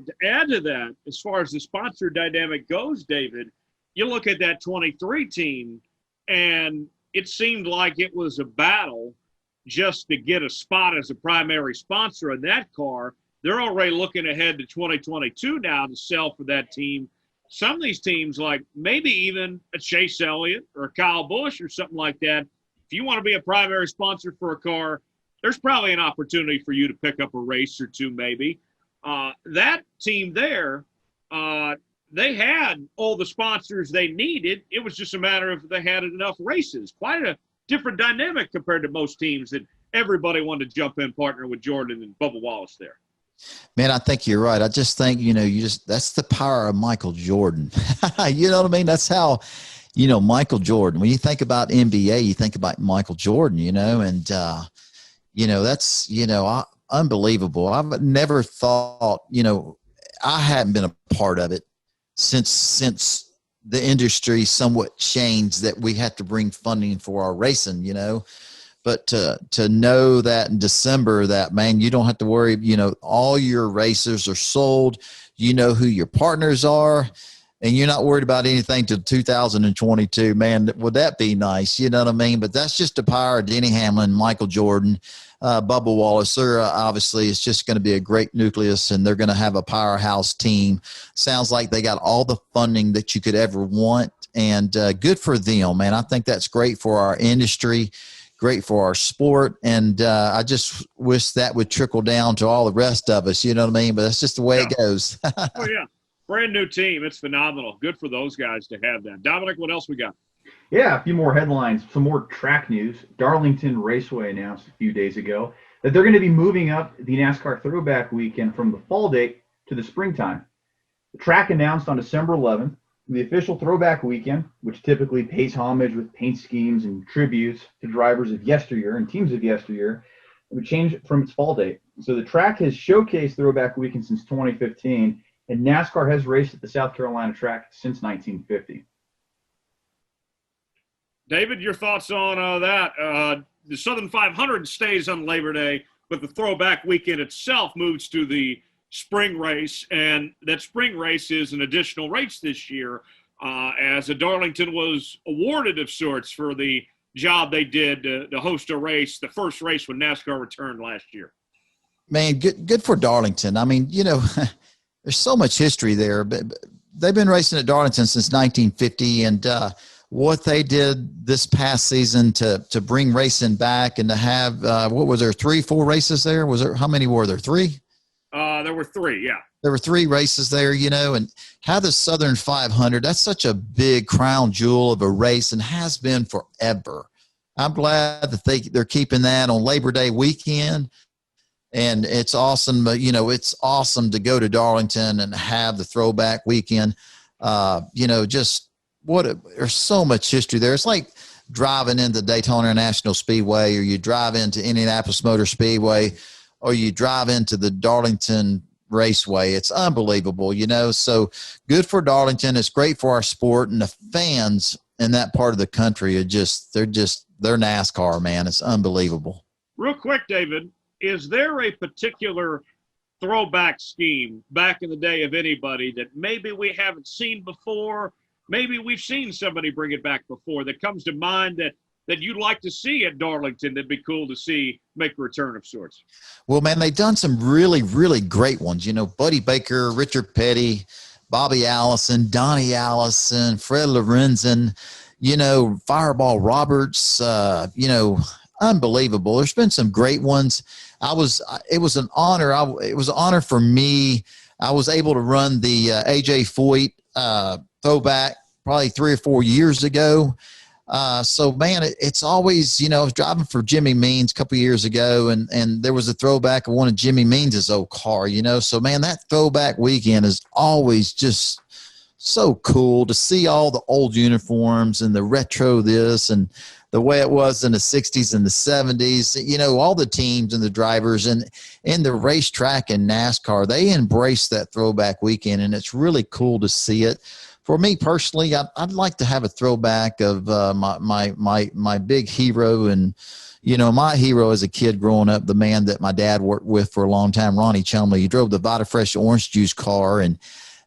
Speaker 1: to add to that, as far as the sponsor dynamic goes, David, you look at that 23 team, and it seemed like it was a battle just to get a spot as a primary sponsor in that car. They're already looking ahead to 2022 now to sell for that team. Some of these teams, like maybe even a Chase Elliott or a Kyle Busch or something like that, if you want to be a primary sponsor for a car, there's probably an opportunity for you to pick up a race or two maybe. That team there, they had all the sponsors they needed. It was just a matter of they had enough races. Quite a different dynamic compared to most teams that everybody wanted to jump in, partner with Jordan and Bubba Wallace there.
Speaker 2: Man, I think you're right. I just think, that's the power of Michael Jordan. You know what I mean? That's how, Michael Jordan, when you think about NBA, you think about Michael Jordan, and, that's, unbelievable. I've never thought, I hadn't been a part of it since the industry somewhat changed, that we had to bring funding for our racing, but to know that in December that, man, you don't have to worry, all your racers are sold, who your partners are, and you're not worried about anything till 2022, man, would that be nice? You know what I mean? But that's just the power of Denny Hamlin, Michael Jordan, Bubba Wallace. They're obviously, it's just going to be a great nucleus, and they're going to have a powerhouse team. Sounds like they got all the funding that you could ever want, and good for them, man. I think that's great for our industry, great for our sport, and I just wish that would trickle down to all the rest of us, you know what I mean? But that's just the way it goes.
Speaker 1: Oh, yeah. Brand new team. It's phenomenal. Good for those guys to have that. Dominic, what else we got?
Speaker 3: Yeah, a few more headlines, some more track news. Darlington Raceway announced a few days ago that they're going to be moving up the NASCAR Throwback Weekend from the fall date to the springtime. The track announced on December 11th, the official Throwback Weekend, which typically pays homage with paint schemes and tributes to drivers of yesteryear and teams of yesteryear, would change from its fall date. So the track has showcased Throwback Weekend since 2015, and NASCAR has raced at the South Carolina track since 1950.
Speaker 1: David, your thoughts on that? The Southern 500 stays on Labor Day, but the Throwback Weekend itself moves to the spring race, and that spring race is an additional race this year, as Darlington was awarded of sorts for the job they did to host a race, the first race when NASCAR returned last year.
Speaker 2: Man, good for Darlington. I mean, there's so much history there, but they've been racing at Darlington since 1950, and what they did this past season to bring racing back and to have what was there, 3-4 races there? Was there, how many were there? 3?
Speaker 1: There were 3, yeah. There
Speaker 2: were 3 races there, and how the Southern 500, that's such a big crown jewel of a race and has been forever. I'm glad that they're keeping that on Labor Day weekend. And it's awesome, but it's awesome to go to Darlington and have the Throwback Weekend. Just there's so much history there. It's like driving into Daytona International Speedway, or you drive into Indianapolis Motor Speedway, or you drive into the Darlington Raceway. It's unbelievable, so good for Darlington. It's great for our sport, and the fans in that part of the country are they're NASCAR, man. It's unbelievable.
Speaker 1: Real quick, David, is there a particular throwback scheme back in the day of anybody that maybe we haven't seen before? Maybe we've seen somebody bring it back before that comes to mind that you'd like to see at Darlington that'd be cool to see make a return of sorts?
Speaker 2: Well, man, they've done some really, really great ones. Buddy Baker, Richard Petty, Bobby Allison, Donnie Allison, Fred Lorenzen, Fireball Roberts, unbelievable. There's been some great ones. It was an honor. It was an honor for me. I was able to run the AJ Foyt throwback probably 3 or 4 years ago. So man, it's always, I was driving for Jimmy Means a couple of years ago, and there was a throwback of one of Jimmy Means' old car, so man, that Throwback Weekend is always just so cool to see all the old uniforms and the retro this and the way it was in the 60s and the 70s, all the teams and the drivers and the racetrack and NASCAR, they embrace that Throwback Weekend, and it's really cool to see it. For me personally, I'd like to have a throwback of my big hero, and my hero as a kid growing up, the man that my dad worked with for a long time, Ronnie Chumley. He drove the VitaFresh orange juice car, and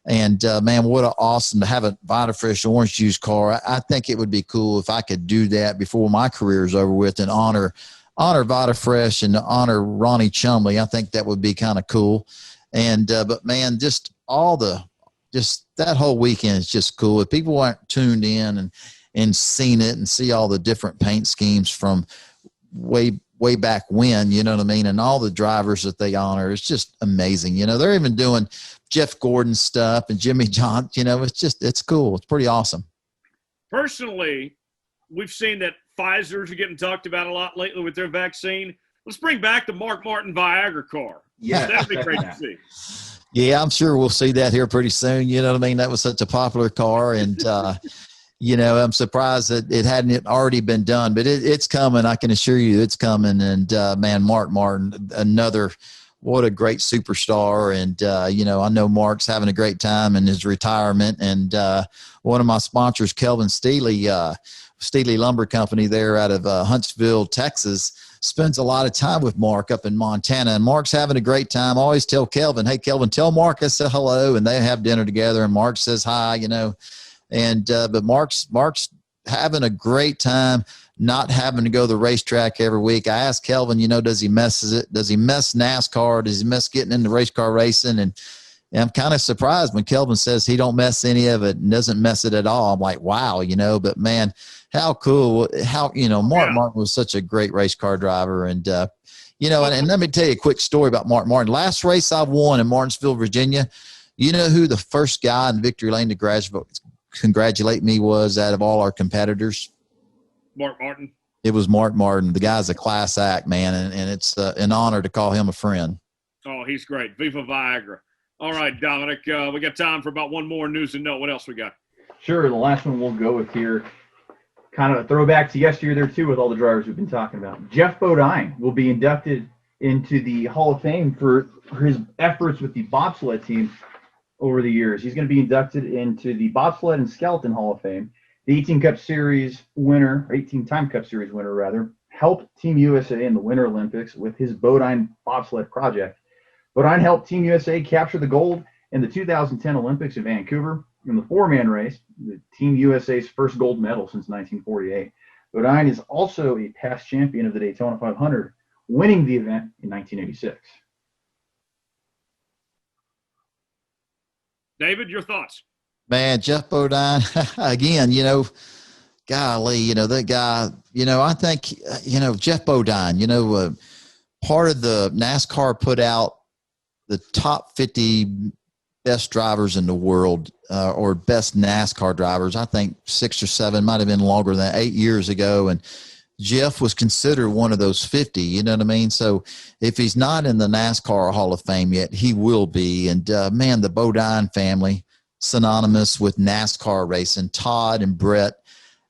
Speaker 2: man, what an awesome to have a VitaFresh orange juice car. I think it would be cool if I could do that before my career is over with and honor VitaFresh and honor Ronnie Chumley. I think that would be kind of cool. And but man, just that whole weekend is just cool. If people aren't tuned in and seen it and see all the different paint schemes from way back when, you know what I mean? And all the drivers that they honor. It's just amazing. You know, they're even doing Jeff Gordon stuff and Jimmy John, you know, it's cool. It's pretty awesome.
Speaker 1: Personally, we've seen that Pfizer's are getting talked about a lot lately with their vaccine. Let's bring back the Mark Martin Viagra car.
Speaker 3: Yeah,
Speaker 1: that'd be great to see.
Speaker 2: Yeah, I'm sure we'll see that here pretty soon. You know what I mean? That was such a popular car, and you know, I'm surprised that it hadn't already been done, but it's coming. I can assure you, it's coming. And man, Mark Martin, what a great superstar. And you know, I know Mark's having a great time in his retirement. And one of my sponsors, Kelvin Steely Lumber Company, there out of Huntsville, Texas, spends a lot of time with Mark up in Montana, and Mark's having a great time. I always tell Kelvin, hey, Kelvin, tell Mark I said hello, and they have dinner together, and Mark says hi, you know. And but Mark's having a great time, not having to go to the racetrack every week. I asked Kelvin, you know, does he miss NASCAR? Does he miss getting into race car racing? And I'm kind of surprised when Kelvin says he don't miss any of it and doesn't miss it at all. I'm like, wow, you know, but man, how cool, you know, Mark Martin was such a great race car driver. And, you know, and let me tell you a quick story about Mark Martin. Last race I won in Martinsville, Virginia, you know who the first guy in victory lane to congratulate me was out of all our competitors?
Speaker 1: Mark Martin.
Speaker 2: It was Mark Martin. The guy's a class act, man, and it's an honor to call him a friend.
Speaker 1: Oh, he's great. Viva Viagra. All right, Dominic, we got time for about one more news and note. What else we got?
Speaker 3: Sure. The last one we'll go with here, kind of a throwback to yesteryear there, too, with all the drivers we've been talking about. Geoff Bodine will be inducted into the Hall of Fame for his efforts with the bobsled team over the years. He's going to be inducted into the Bobsled and Skeleton Hall of Fame. The 18 Cup Series winner, or 18-time Cup Series winner, rather, helped Team USA in the Winter Olympics with his Bodine bobsled project. Bodine helped Team USA capture the gold in the 2010 Olympics in Vancouver in the four-man race, the Team USA's first gold medal since 1948. Bodine is also a past champion of the Daytona 500, winning the event in 1986.
Speaker 1: David, your thoughts?
Speaker 2: Man, Geoff Bodine, again, you know, golly, you know, that guy, you know, I think, you know, Geoff Bodine, you know, part of the NASCAR put out the top 50 best drivers in the world, or best NASCAR drivers. I think 6 or 7, might have been longer than 8 years ago. And Geoff was considered one of those 50, you know what I mean? So if he's not in the NASCAR Hall of Fame yet, he will be. And man, the Bodine family, synonymous with NASCAR racing, Todd and Brett,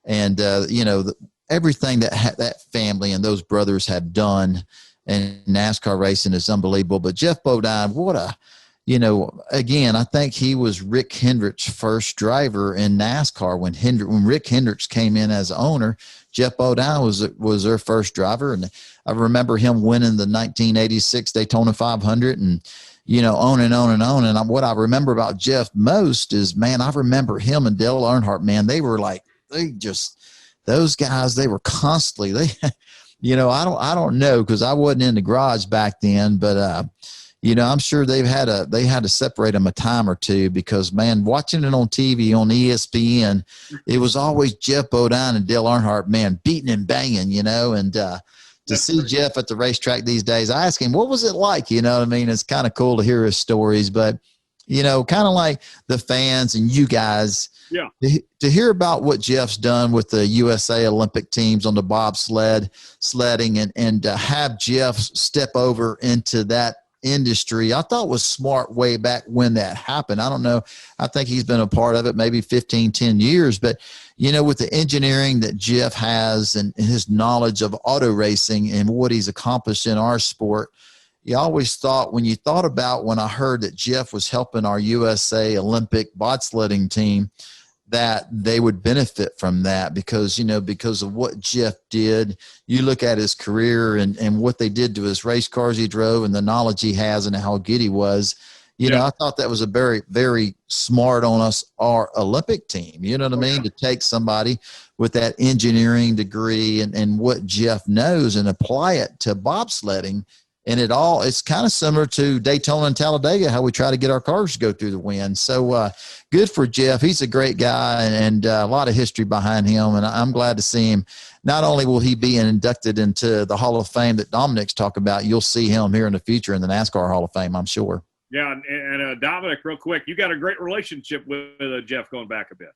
Speaker 2: and you know, everything that that family and those brothers have done in NASCAR racing is unbelievable. But Geoff Bodine, what a, you know, again, I think he was Rick Hendrick's first driver in NASCAR. When Rick Hendricks came in as owner, Geoff Bodine was their first driver. And I remember him winning the 1986 Daytona 500, and, you know, on and on and on. And what I remember about Geoff most is, man, I remember him and Dale Earnhardt, man, they were like, those guys, they were constantly, you know, I don't know, because I wasn't in the garage back then, but, you know, I'm sure they had to separate them a time or two, because, man, watching it on TV on ESPN, it was always Geoff Bodine and Dale Earnhardt, man, beating and banging, you know. And to see Geoff at the racetrack these days, I asked him, what was it like? You know what I mean? It's kind of cool to hear his stories, but, you know, kind of like the fans and you guys,
Speaker 1: yeah,
Speaker 2: to hear about what Geoff's done with the USA Olympic teams on the sledding, and to have Geoff step over into that industry, I thought was smart way back when that happened. I don't know. I think he's been a part of it maybe 15, 10 years, but, you know, with the engineering that Geoff has and his knowledge of auto racing and what he's accomplished in our sport, you always thought, when I heard that Geoff was helping our USA Olympic bobsledding team, that they would benefit from that, because, you know, because of what Geoff did. You look at his career and what they did to his race cars he drove and the knowledge he has and how good he was. You know, I thought that was a very, very smart on us, our Olympic team, you know what I mean? To take somebody with that engineering degree and what Geoff knows and apply it to bobsledding. And it's kind of similar to Daytona and Talladega, how we try to get our cars to go through the wind. So good for Geoff. He's a great guy and a lot of history behind him. And I'm glad to see him. Not only will he be inducted into the Hall of Fame that Dominic's talking about, you'll see him here in the future in the NASCAR Hall of Fame, I'm sure.
Speaker 1: Yeah, and Dominic, real quick, you got a great relationship with Geoff going back a bit.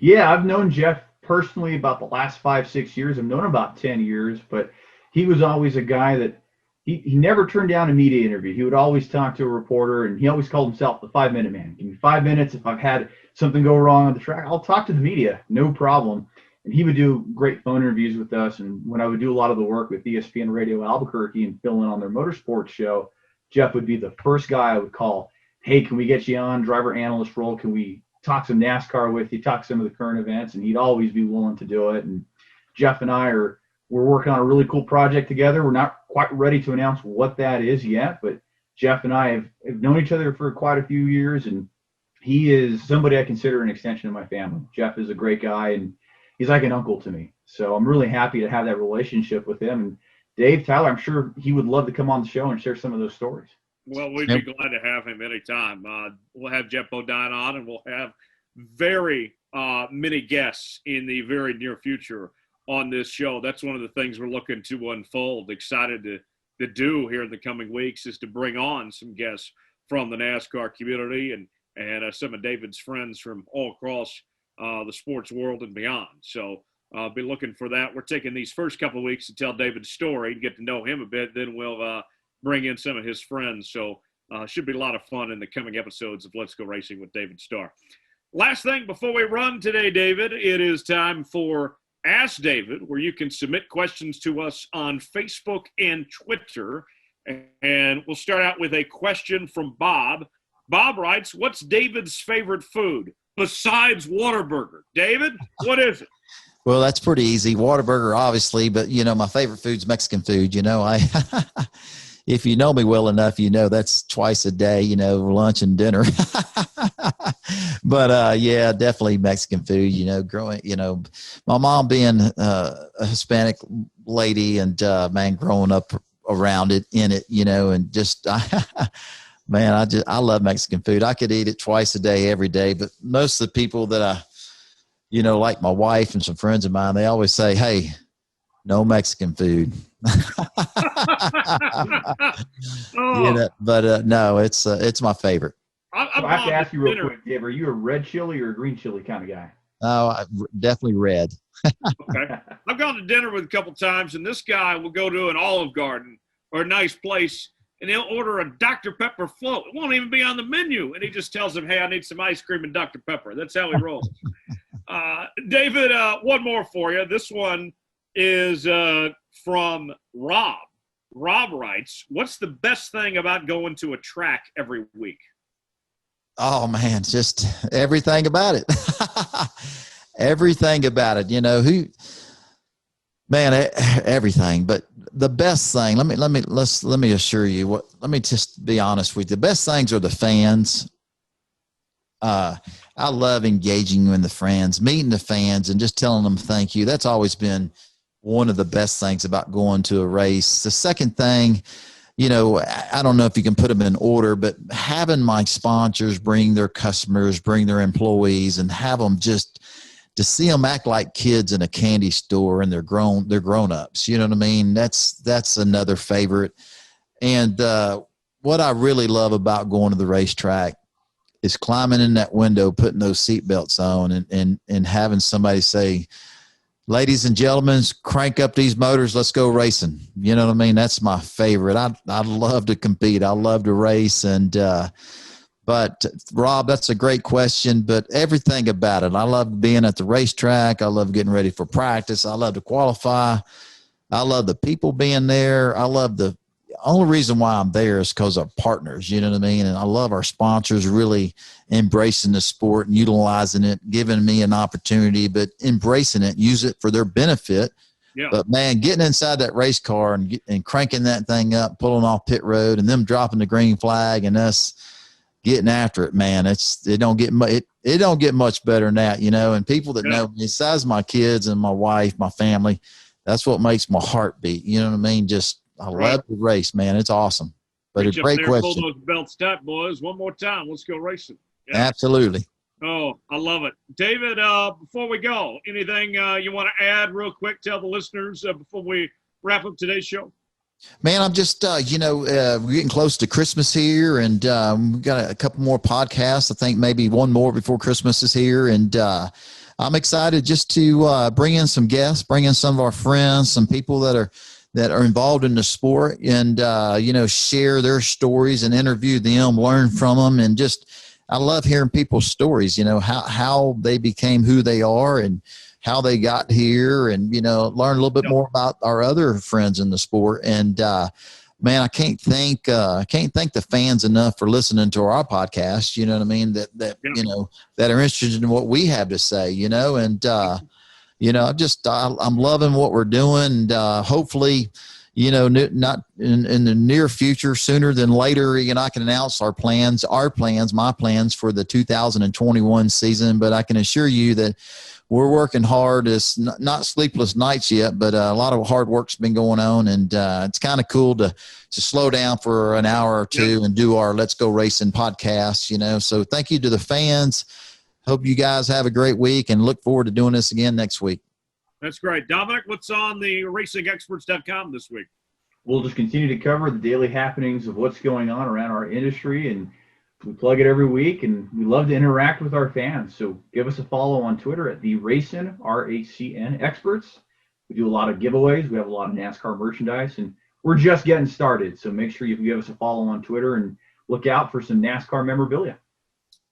Speaker 3: Yeah, I've known Geoff personally about the last 5-6 years. I've known him about 10 years, but he was always a guy that he never turned down a media interview. He would always talk to a reporter, and he always called himself the 5-minute man. Give me 5 minutes. If I've had something go wrong on the track, I'll talk to the media, no problem. And he would do great phone interviews with us. And when I would do a lot of the work with ESPN Radio Albuquerque and fill in on their motorsports show, Geoff would be the first guy I would call. Hey, can we get you on driver analyst role? Can we talk some NASCAR with you, talk some of the current events? And he'd always be willing to do it. And Geoff and I we're working on a really cool project together. We're not quite ready to announce what that is yet, but Geoff and I have known each other for quite a few years, and he is somebody I consider an extension of my family. Geoff is a great guy, and he's like an uncle to me. So I'm really happy to have that relationship with him. And Dave, Tyler, I'm sure he would love to come on the show and share some of those stories.
Speaker 1: Well, we'd be glad to have him anytime. We'll have Geoff Bodine on, and we'll have very many guests in the very near future on this show. That's one of the things we're looking to unfold. Excited to do here in the coming weeks is to bring on some guests from the NASCAR community and some of David's friends from all across the sports world and beyond. So be looking for that. We're taking these first couple of weeks to tell David's story and get to know him a bit. Then we'll bring in some of his friends. So should be a lot of fun in the coming episodes of Let's Go Racing with David Starr. Last thing before we run today, David, it is time for Ask David, where you can submit questions to us on Facebook and Twitter. And we'll start out with a question from Bob. Bob writes, what's David's favorite food besides Whataburger? David, what is it?
Speaker 2: Well, that's pretty easy. Whataburger, obviously, but, my favorite food's Mexican food. If you know me well enough, that's twice a day, lunch and dinner. But, yeah, definitely Mexican food, growing, my mom being a Hispanic lady and, man, growing up around it, in it, and just, man, I love Mexican food. I could eat it twice a day, every day. But most of the people that I, like my wife and some friends of mine, they always say, hey, no Mexican food. But no, it's my favorite.
Speaker 3: I have to ask you real quick, Dave, are you a red chili or a green chili kind of guy?
Speaker 2: Oh, definitely red.
Speaker 1: Okay. I've gone to dinner with a couple times, and this guy will go to an Olive Garden or a nice place, and he'll order a Dr. Pepper float. It won't even be on the menu. And he just tells them, hey, I need some ice cream and Dr. Pepper. That's how he rolls. David, one more for you. This one is from Rob. Rob writes, what's the best thing about going to a track every week?
Speaker 2: Oh, man, just everything about it. Everything about it. Everything. But the best thing, let me assure you, let me just be honest with you. The best things are the fans. I love engaging with the fans, meeting the fans and just telling them thank you. That's always been one of the best things about going to a race. The second thing, I don't know if you can put them in order, but having my sponsors bring their customers, bring their employees, and have them just to see them act like kids in a candy store, and they're grown ups. You know what I mean? That's another favorite. And what I really love about going to the racetrack is climbing in that window, putting those seatbelts on, and having somebody say, ladies and gentlemen, crank up these motors. Let's go racing. You know what I mean? That's my favorite. I love to compete. I love to race. But Rob, that's a great question, but everything about it. I love being at the racetrack. I love getting ready for practice. I love to qualify. I love the people being there. The only reason why I'm there is because of partners, you know what I mean? And I love our sponsors really embracing the sport and utilizing it, giving me an opportunity, but embracing it, use it for their benefit. Yeah. But, man, getting inside that race car and cranking that thing up, pulling off pit road, and them dropping the green flag and us getting after it, man, it don't get much better than that, and people that know me, besides my kids and my wife, my family, that's what makes my heart beat. You know what I mean? Just, love the race, man. It's awesome. But
Speaker 1: Reach
Speaker 2: a
Speaker 1: up
Speaker 2: great
Speaker 1: there,
Speaker 2: question.
Speaker 1: pull those belts tight, boys. One more time. Let's go racing. Yeah.
Speaker 2: Absolutely.
Speaker 1: Oh, I love it. David, before we go, anything you want to add real quick? Tell the listeners before we wrap up today's show.
Speaker 2: Man, I'm just, we're getting close to Christmas here, and we've got a couple more podcasts. I think maybe one more before Christmas is here. And I'm excited just to bring in some guests, bring in some of our friends, some people that are involved in the sport, and, share their stories and interview them, learn from them. And just, I love hearing people's stories, how they became who they are and how they got here, and, learn a little bit more about our other friends in the sport. And, man, I can't thank the fans enough for listening to our podcast. You know what I mean? That that are interested in what we have to say, and, I'm loving what we're doing. And, hopefully, not in the near future, sooner than later, I can announce my plans for the 2021 season. But I can assure you that we're working hard. It's not sleepless nights yet, but a lot of hard work's been going on, and it's kind of cool to slow down for an hour or two and do our Let's Go Racing podcast. So thank you to the fans. Hope you guys have a great week, and look forward to doing this again next week.
Speaker 1: That's great. Dominic, what's on the racingexperts.com this week?
Speaker 3: We'll just continue to cover the daily happenings of what's going on around our industry, and we plug it every week, and we love to interact with our fans. So give us a follow on Twitter at the Racing, RACN Experts. We do a lot of giveaways. We have a lot of NASCAR merchandise, and we're just getting started. So make sure you give us a follow on Twitter and look out for some NASCAR memorabilia.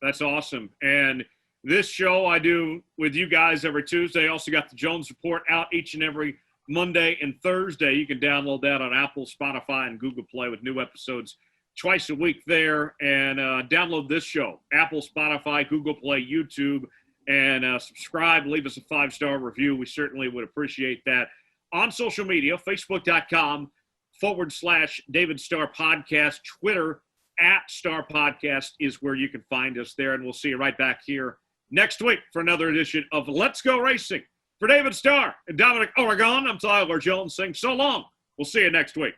Speaker 1: That's awesome. And this show I do with you guys every Tuesday. Also got the Jones Report out each and every Monday and Thursday. You can download that on Apple, Spotify, and Google Play with new episodes twice a week there. And download this show, Apple, Spotify, Google Play, YouTube, and subscribe. Leave us a 5-star review. We certainly would appreciate that. On social media, Facebook.com/David Starr Podcast, Twitter @Starr Podcast is where you can find us there. And we'll see you right back here next week for another edition of Let's Go Racing. For David Starr and Dominic Oregon, I'm Tyler Jones saying so long. We'll see you next week.